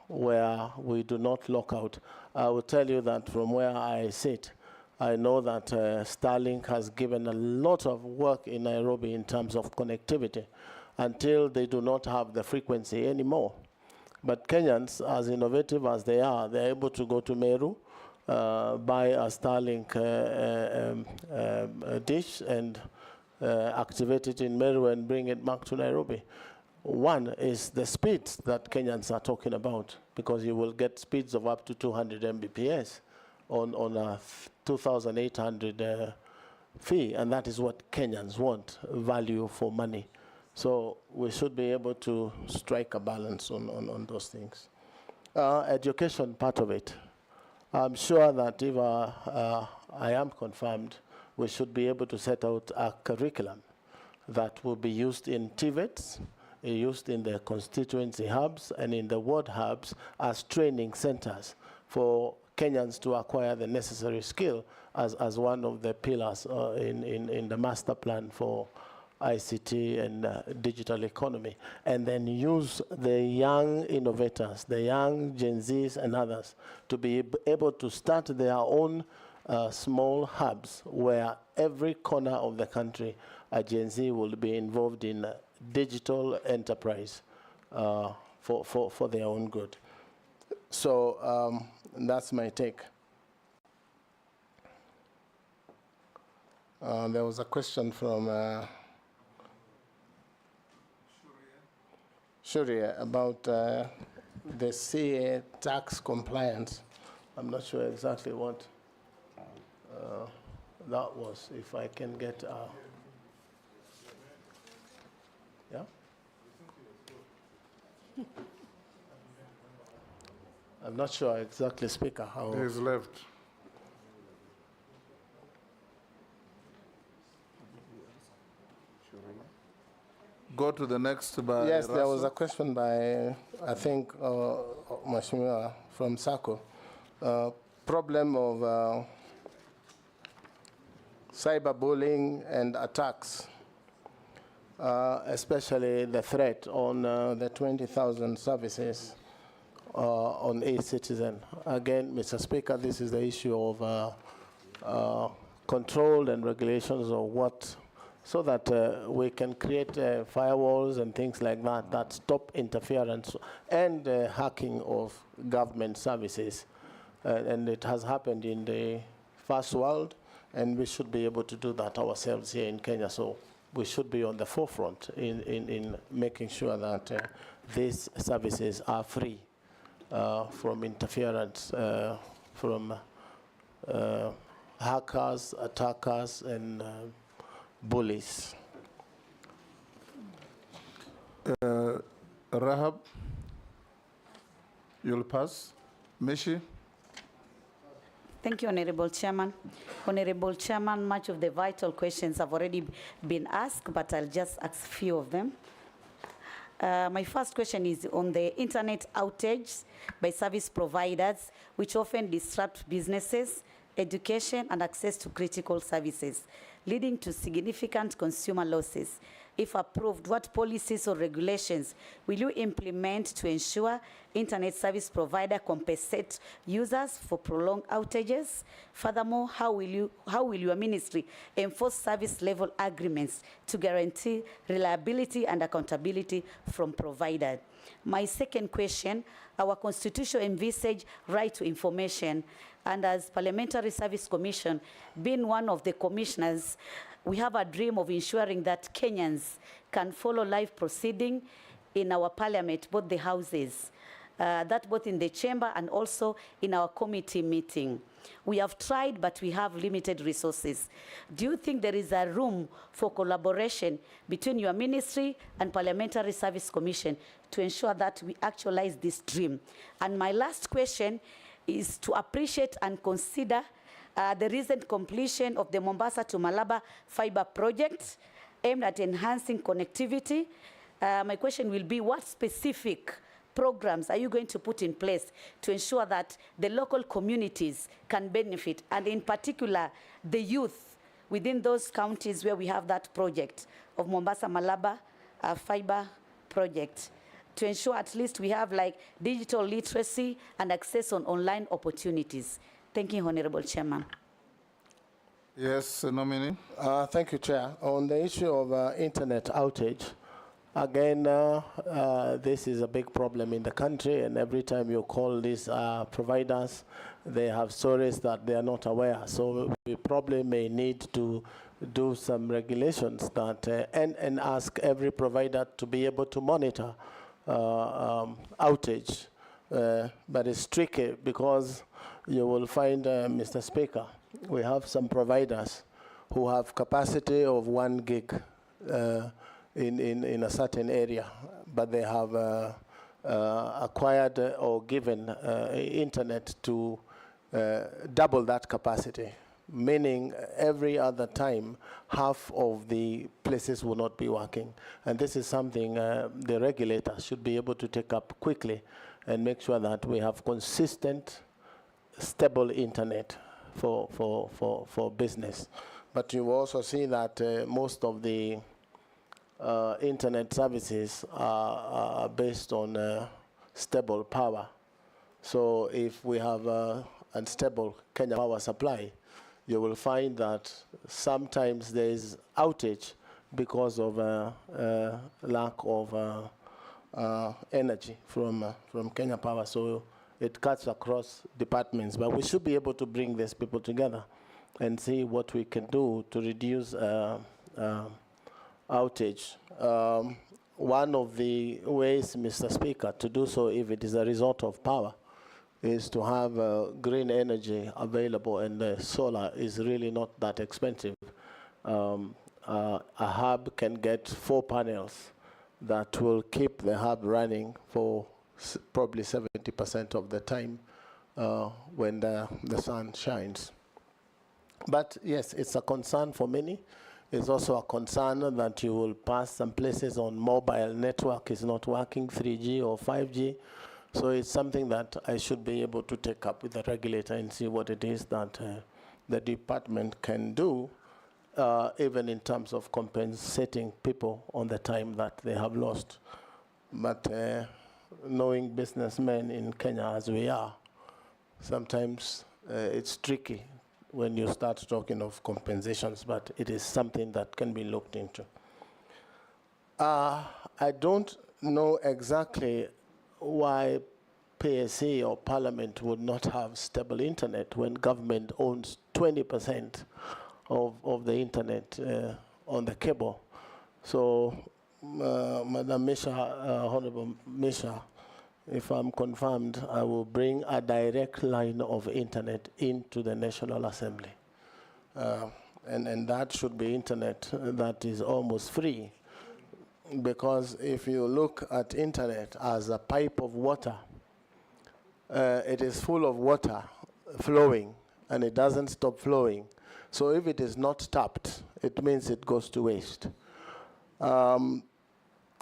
where we do not lock out. I will tell you that from where I sit, I know that Starlink has given a lot of work in Nairobi in terms of connectivity until they do not have the frequency anymore. But Kenyans, as innovative as they are, they're able to go to Meru, buy a Starlink dish and activate it in Meru and bring it back to Nairobi. One is the speeds that Kenyans are talking about, because you will get speeds of up to 200 Mbps on a 2,800 fee, and that is what Kenyans want, value for money. So we should be able to strike a balance on those things. Education, part of it. I'm sure that if I am confirmed, we should be able to set out a curriculum that will be used in TVETs, used in the constituency hubs and in the ward hubs as training centers for Kenyans to acquire the necessary skill as one of the pillars in the master plan for ICT and digital economy, and then use the young innovators, the young Gen Zs and others, to be able to start their own small hubs where every corner of the country a Gen Z will be involved in digital enterprise for their own good. So that's my take. There was a question from Shuria about the CA tax compliance. I'm not sure exactly what that was. If I can get yeah? I'm not sure exactly, Speaker, how... He's left. Go to the next by Yes, there was Russell. a question by, I think, Mheshimiwa from SACCO. Problem of cyberbullying and attacks, especially the threat on the 20,000 services on e-citizen. Again, Mr. Speaker, this is the issue of control and regulations of what so that we can create firewalls and things like that that stop interference and hacking of government services. And it has happened in the first world, and we should be able to do that ourselves here in Kenya. So we should be on the forefront in making sure that these services are free from interference from hackers, attackers, and bullies. Rahab, you'll pass. Mishi? Thank you, Honorable Chairman. Honorable Chairman, much of the vital questions have already been asked, but I'll just ask a few of them. My first question is on the internet outage by service providers, which often disrupt businesses, education, and access to critical services, leading to significant consumer losses. If approved, what policies or regulations will you implement to ensure internet service provider compensate users for prolonged outages? Furthermore, how will your ministry enforce service level agreements to guarantee reliability and accountability from providers? My second question, our constitution envisage right to information, and as Parliamentary Service Commission, being one of the commissioners, we have a dream of ensuring that Kenyans can follow live proceeding in our parliament, both the houses, that both in the chamber and also in our committee meeting. We have tried, but we have limited resources. Do you think there is a room for collaboration between your ministry and Parliamentary Service Commission to ensure that we actualize this dream? And my last question is to appreciate and consider the recent completion of the Mombasa to Malaba fiber project aimed at enhancing connectivity. My question will be, what specific programs are you going to put in place to ensure that the local communities can benefit, and in particular, the youth within those counties where we have that project of Mombasa Malaba fiber project, to ensure at least we have like digital literacy and access on online opportunities? Thank you, Honorable Chairman. Yes, Nominee. Thank you, Chair. On the issue of internet outage, again, this is a big problem in the country, and every time you call these providers, they have stories that they are not aware. So we probably may need to do some regulations that and ask every provider to be able to monitor outage. But it's tricky because you will find, Mr. Speaker, we have some providers who have capacity of 1 gig in a certain area, but they have acquired or given internet to double that capacity, meaning every other time half of the places will not be working. And this is something the regulator should be able to take up quickly and make sure that we have consistent, stable internet for business. But you also see that most of the internet services are based on stable power. So if we have unstable Kenya power supply, you will find that sometimes there is outage because of lack of energy from Kenya Power. So it cuts across departments, but we should be able to bring these people together and see what we can do to reduce outage. One of the ways, Mr. Speaker, to do so, if it is a result of power, is to have green energy available, and solar is really not that expensive. A hub can get 4 panels that will keep the hub running for probably 70% of the time when the sun shines. But yes, it's a concern for many. It's also a concern that you will pass some places on mobile network is not working, 3G or 5G. So it's something that I should be able to take up with the regulator and see what it is that the department can do, even in terms of compensating people on the time that they have lost. But knowing businessmen in Kenya as we are, sometimes it's tricky when you start talking of compensations, but it is something that can be looked into. I don't know exactly why PSC or Parliament would not have stable internet when government owns 20% of the internet on the cable. So, Madam Misha, Honorable Misha, if I'm confirmed, I will bring a direct line of internet into the National Assembly. And that should be internet that is almost free. Because if you look at internet as a pipe of water, it is full of water flowing, and it doesn't stop flowing. So if it is not tapped, it means it goes to waste.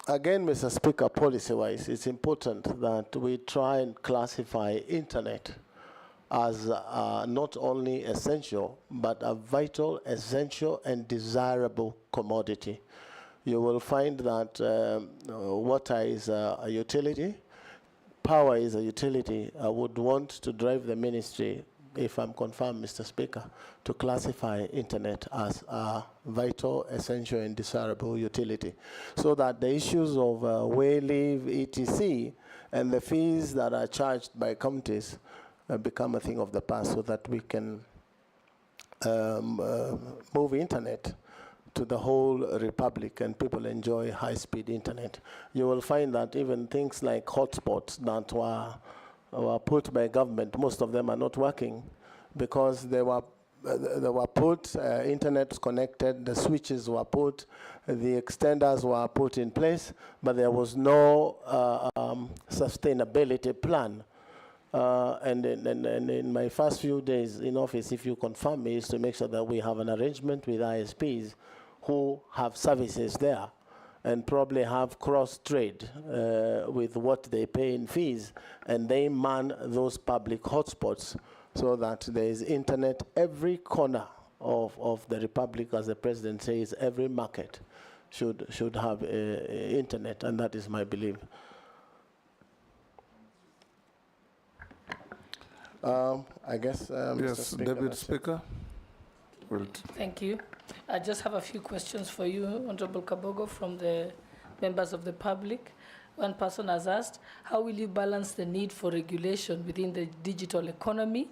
Again, Mr. Speaker, policy-wise, it's important that we try and classify internet as not only essential, but a vital, essential, and desirable commodity. You will find that water is a utility, power is a utility. I would want to drive the ministry, if I'm confirmed, Mr. Speaker, to classify internet as a vital, essential, and desirable utility, so that the issues of way leave, etc., and the fees that are charged by counties become a thing of the past, so that we can move internet to the whole republic and people enjoy high-speed internet. You will find that even things like hotspots that were put by government, most of them are not working because they were put, internet connected, the switches were put, the extenders were put in place, but there was no sustainability plan. And in my first few days in office, if you confirm me, is to make sure that we have an arrangement with ISPs who have services there and probably have cross-trade with what they pay in fees, and they man those public hotspots so that there is internet every corner of the republic. As the president says, every market should have internet, and that is my belief. I guess, yes, Mr. Speaker, Deputy Speaker. Thank you. I just have a few questions for you, Honorable Kabogo, from the members of the public. One person has asked, how will you balance the need for regulation within the digital economy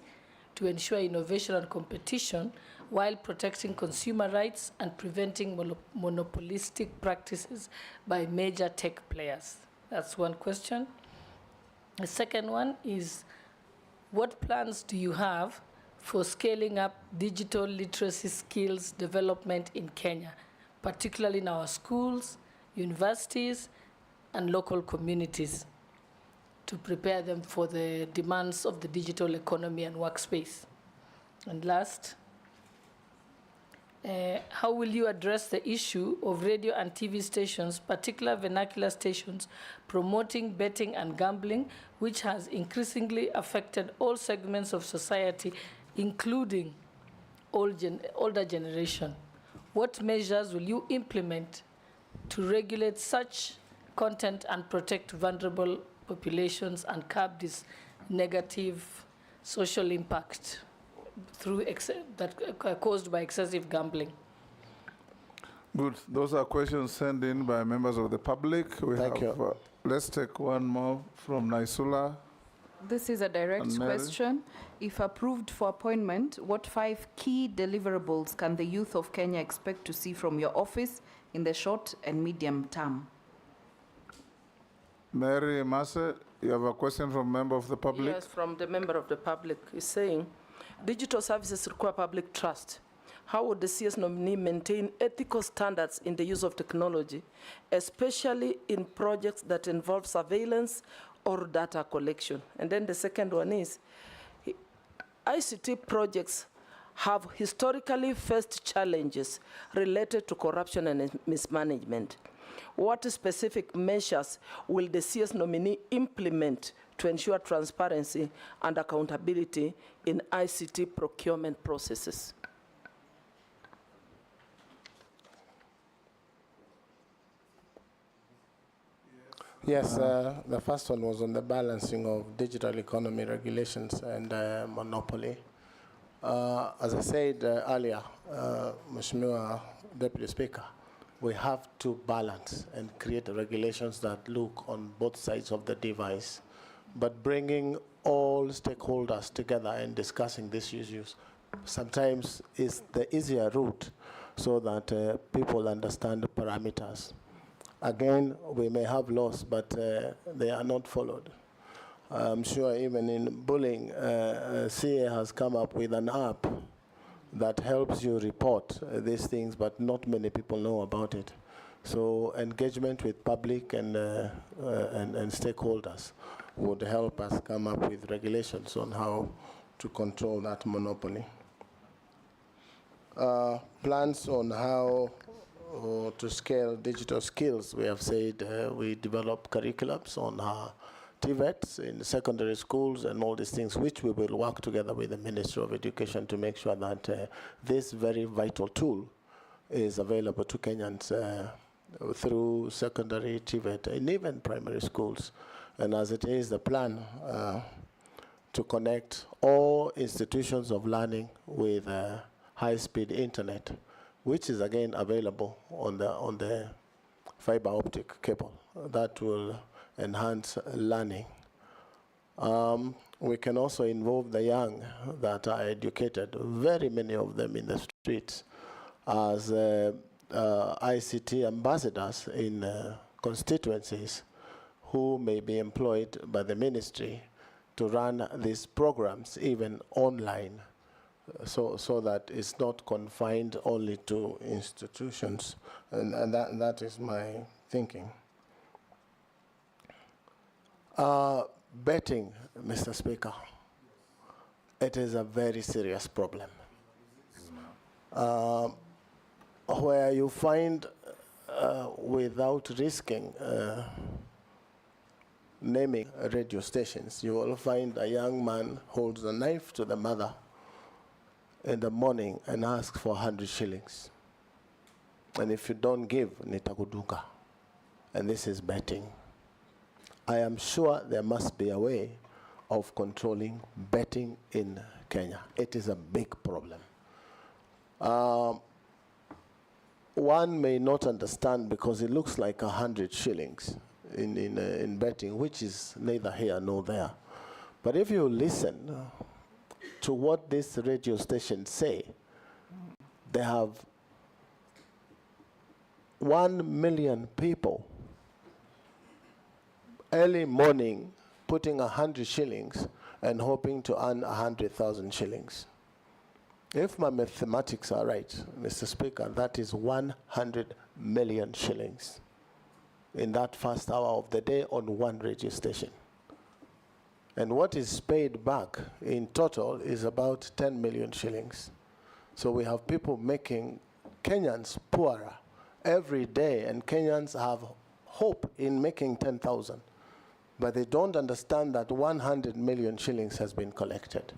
to ensure innovation and competition while protecting consumer rights and preventing monopolistic practices by major tech players? That's one question. The second one is, what plans do you have for scaling up digital literacy skills development in Kenya, particularly in our schools, universities, and local communities, to prepare them for the demands of the digital economy and workspace? And last, how will you address the issue of radio and TV stations, particular vernacular stations, promoting betting and gambling, which has increasingly affected all segments of society, including older generation? What measures will you implement to regulate such content and protect vulnerable populations and curb this negative social impact through caused by excessive gambling? Good. Those are questions sent in by members of the public. Thank you. Let's take one more from Naisula. This is a direct And Mary? question. If approved for appointment, what 5 key deliverables can the youth of Kenya expect to see from your office in the short and medium term? Mary Masse, you have a question from a member of the public? Yes, from the member of the public. Is saying, digital services require public trust. How would the CS nominee maintain ethical standards in the use of technology, especially in projects that involve surveillance or data collection? And then the second one is, ICT projects have historically faced challenges related to corruption and mismanagement. What specific measures will the CS nominee implement to ensure transparency and accountability in ICT procurement processes? Yes, the first one was on the balancing of digital economy regulations and monopoly. As I said earlier, Mheshimiwa Deputy Speaker, we have to balance and create regulations that look on both sides of the device, but bringing all stakeholders together and discussing these issues sometimes is the easier route so that people understand the parameters. Again, we may have laws, but they are not followed. I'm sure even in bullying, CA has come up with an app that helps you report these things, but not many people know about it. So engagement with public and stakeholders would help us come up with regulations on how to control that monopoly. Plans on how to scale digital skills. We have said we develop curriculums on TVETs in secondary schools and all these things, which we will work together with the Ministry of Education to make sure that this very vital tool is available to Kenyans through secondary TVET and even primary schools. And as it is the plan to connect all institutions of learning with high-speed internet, which is again available on the fiber optic cable. That will enhance learning. We can also involve the young that are educated, very many of them in the streets, as ICT ambassadors in constituencies who may be employed by the ministry to run these programs even online, so that it's not confined only to institutions. And that is my thinking. Betting, Mr. Speaker, it is a very serious problem. Where you find, without risking naming radio stations, you will find a young man holds a knife to the mother in the morning and asks for 100 shillings. And if you don't give, nitakuduka. And this is betting. I am sure there must be a way of controlling betting in Kenya. It is a big problem. One may not understand because it looks like 100 shillings in betting, which is neither here nor there. But if you listen to what these radio stations say, they have 1 million people early morning putting 100 shillings and hoping to earn 100,000 shillings. If my mathematics are right, Mr. Speaker, that is 100 million shillings in that first hour of the day on one radio station. And what is paid back in total is about 10 million shillings. So we have people making Kenyans poorer every day, and Kenyans have hope in making 10,000. But they don't understand that 100 million shillings has been collected.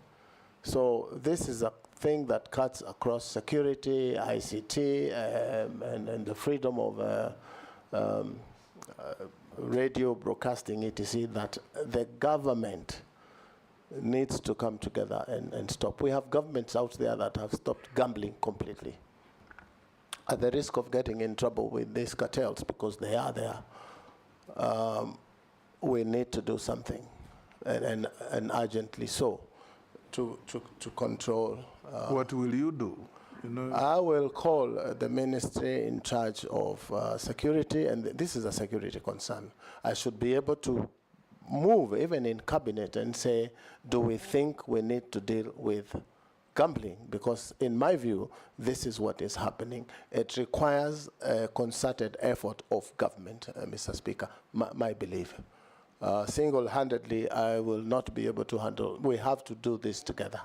So this is a thing that cuts across security, ICT, and the freedom of radio broadcasting, etc., that the government needs to come together and stop. We have governments out there that have stopped gambling completely, at the risk of getting in trouble with these cartels because they are there. We need to do something, and urgently so, to control. What will you do? You know, I will call the ministry in charge of security, and this is a security concern. I should be able to move even in cabinet and say, do we think we need to deal with gambling? Because in my view, this is what is happening. It requires a concerted effort of government, Mr. Speaker, my belief. Single-handedly, I will not be able to handle. We have to do this together.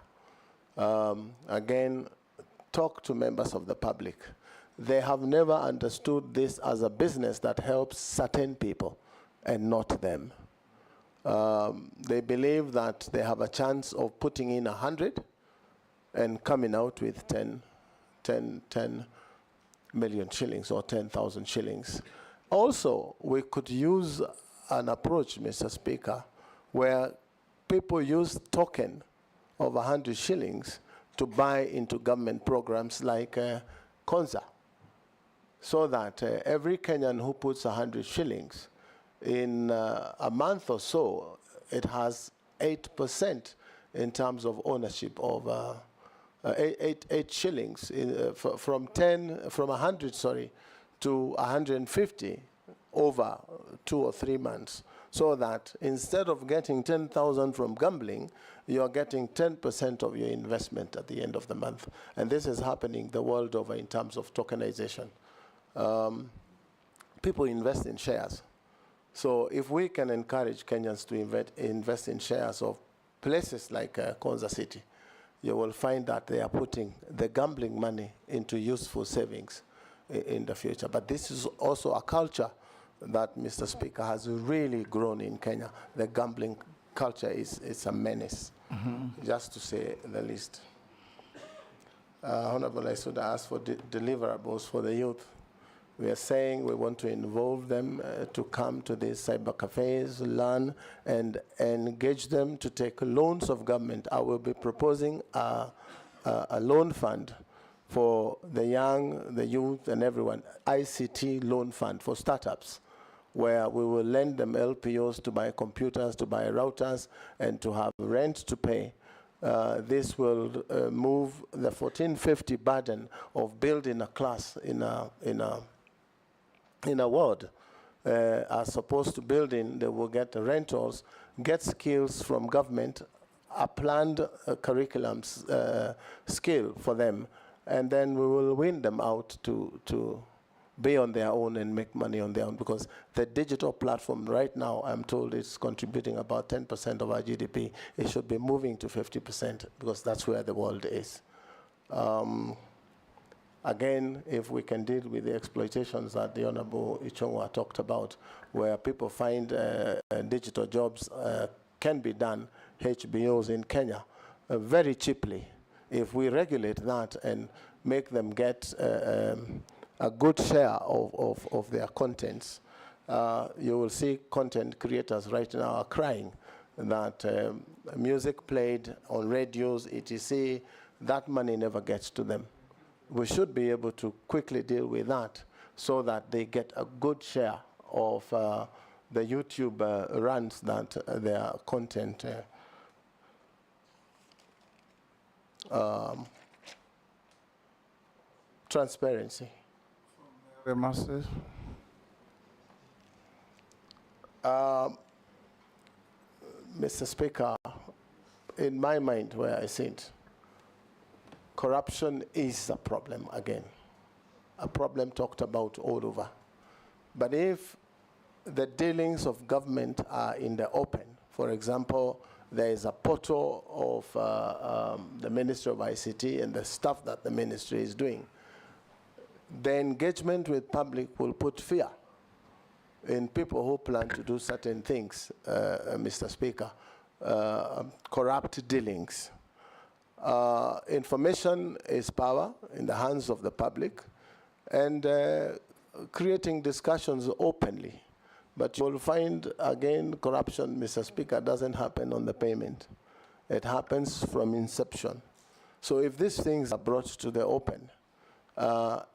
Again, talk to members of the public. They have never understood this as a business that helps certain people and not them. They believe that they have a chance of putting in 100 and coming out with 10 million shillings or 10,000 shillings. Also, we could use an approach, Mr. Speaker, where people use token of 100 shillings to buy into government programs like Konza, so that every Kenyan who puts 100 shillings in a month or so, it has 8% in terms of ownership of 8 shillings from 100, to 150 over 2 or 3 months, so that instead of getting 10,000 from gambling, you're getting 10% of your investment at the end of the month. And this is happening the world over in terms of tokenization. People invest in shares. So if we can encourage Kenyans to invest in shares of places like Konza City, you will find that they are putting the gambling money into useful savings in the future. But this is also a culture that, Mr. Speaker, has really grown in Kenya. The gambling culture is a menace, just to say the least. Honorable, I should ask for deliverables for the youth. We are saying we want to involve them to come to these cyber cafes, learn, and engage them to take loans of government. I will be proposing a loan fund for the young, the youth, and everyone, ICT loan fund for startups, where we will lend them LPOs to buy computers, to buy routers, and to have rent to pay. This will move the 1450 burden of building a class in a ward, as opposed to building. They will get rentals, get skills from government, a planned curriculum skill for them, and then we will win them out to be on their own and make money on their own, because the digital platform right now, I'm told, is contributing about 10% of our GDP. It should be moving to 50%, because that's where the world is. Again, if we can deal with the exploitations that the Honorable Ichongwa talked about, where people find digital jobs can be done, HBOs in Kenya, very cheaply. If we regulate that and make them get a good share of their contents, you will see content creators right now are crying that music played on radios, etc., that money never gets to them. We should be able to quickly deal with that so that they get a good share of the YouTube runs that their content transparency. Very massive. Mr. Speaker, in my mind, where I sit, corruption is a problem again, a problem talked about all over. But if the dealings of government are in the open, for example, there is a portal of the Ministry of ICT and the stuff that the ministry is doing, the engagement with public will put fear in people who plan to do certain things, Mr. Speaker, corrupt dealings. Information is power in the hands of the public, and creating discussions openly. But you will find, again, corruption, Mr. Speaker, doesn't happen on the payment. It happens from inception. So if these things are brought to the open,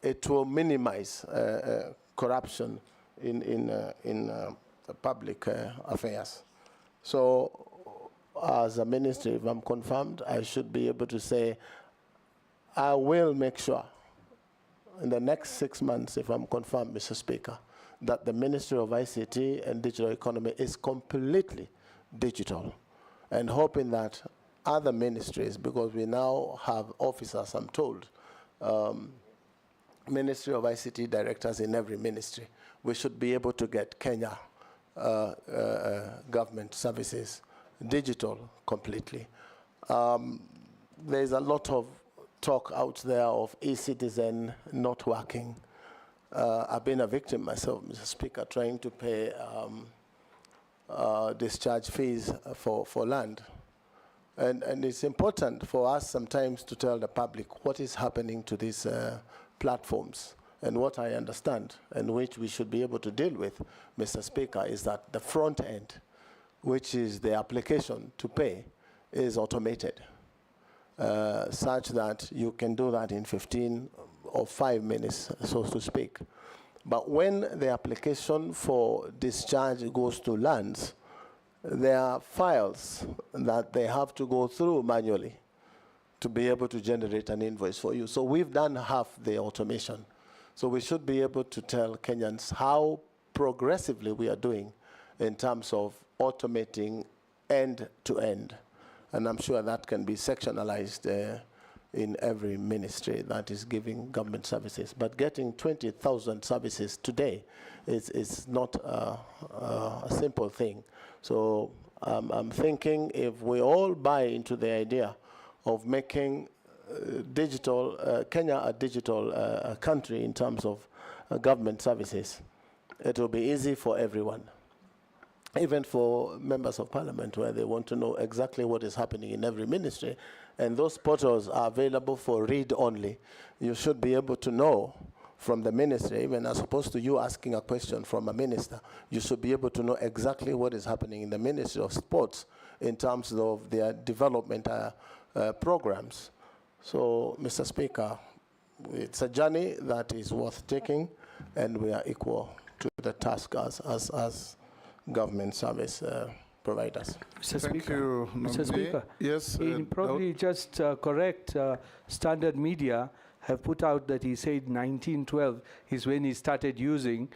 it will minimize corruption in public affairs. So as a ministry, if I'm confirmed, I should be able to say, I will make sure in the next 6 months, if I'm confirmed, Mr. Speaker, that the Ministry of ICT and Digital Economy is completely digital, and hoping that other ministries, because we now have officers, I'm told, Ministry of ICT directors in every ministry, we should be able to get Kenya government services digital completely. There's a lot of talk out there of e-citizen not working. I've been a victim myself, Mr. Speaker, trying to pay discharge fees for land. And it's important for us sometimes to tell the public what is happening to these platforms. And what I understand, and which we should be able to deal with, Mr. Speaker, is that the front end, which is the application to pay, is automated. such that you can do that in 15 or 5 minutes, so to speak. But when the application for discharge goes to lands, there are files that they have to go through manually to be able to generate an invoice for you. So we've done half the automation. So we should be able to tell Kenyans how progressively we are doing in terms of automating end to end. And I'm sure that can be sectionalized in every ministry that is giving government services. But getting 20,000 services today is not a simple thing. So I'm thinking if we all buy into the idea of making Kenya a digital country in terms of government services, it will be easy for everyone. Even for members of parliament, where they want to know exactly what is happening in every ministry, and those portals are available for read only. You should be able to know from the ministry, even as opposed to you asking a question from a minister, you should be able to know exactly what is happening in the Ministry of Sports in terms of their development programs. So, Mr. Speaker, it's a journey that is worth taking, and we are equal to the task as government service providers. Mr. Speaker. Mr. Speaker. Yes. Probably just correct, Standard Media have put out that he said 1912 is when he started using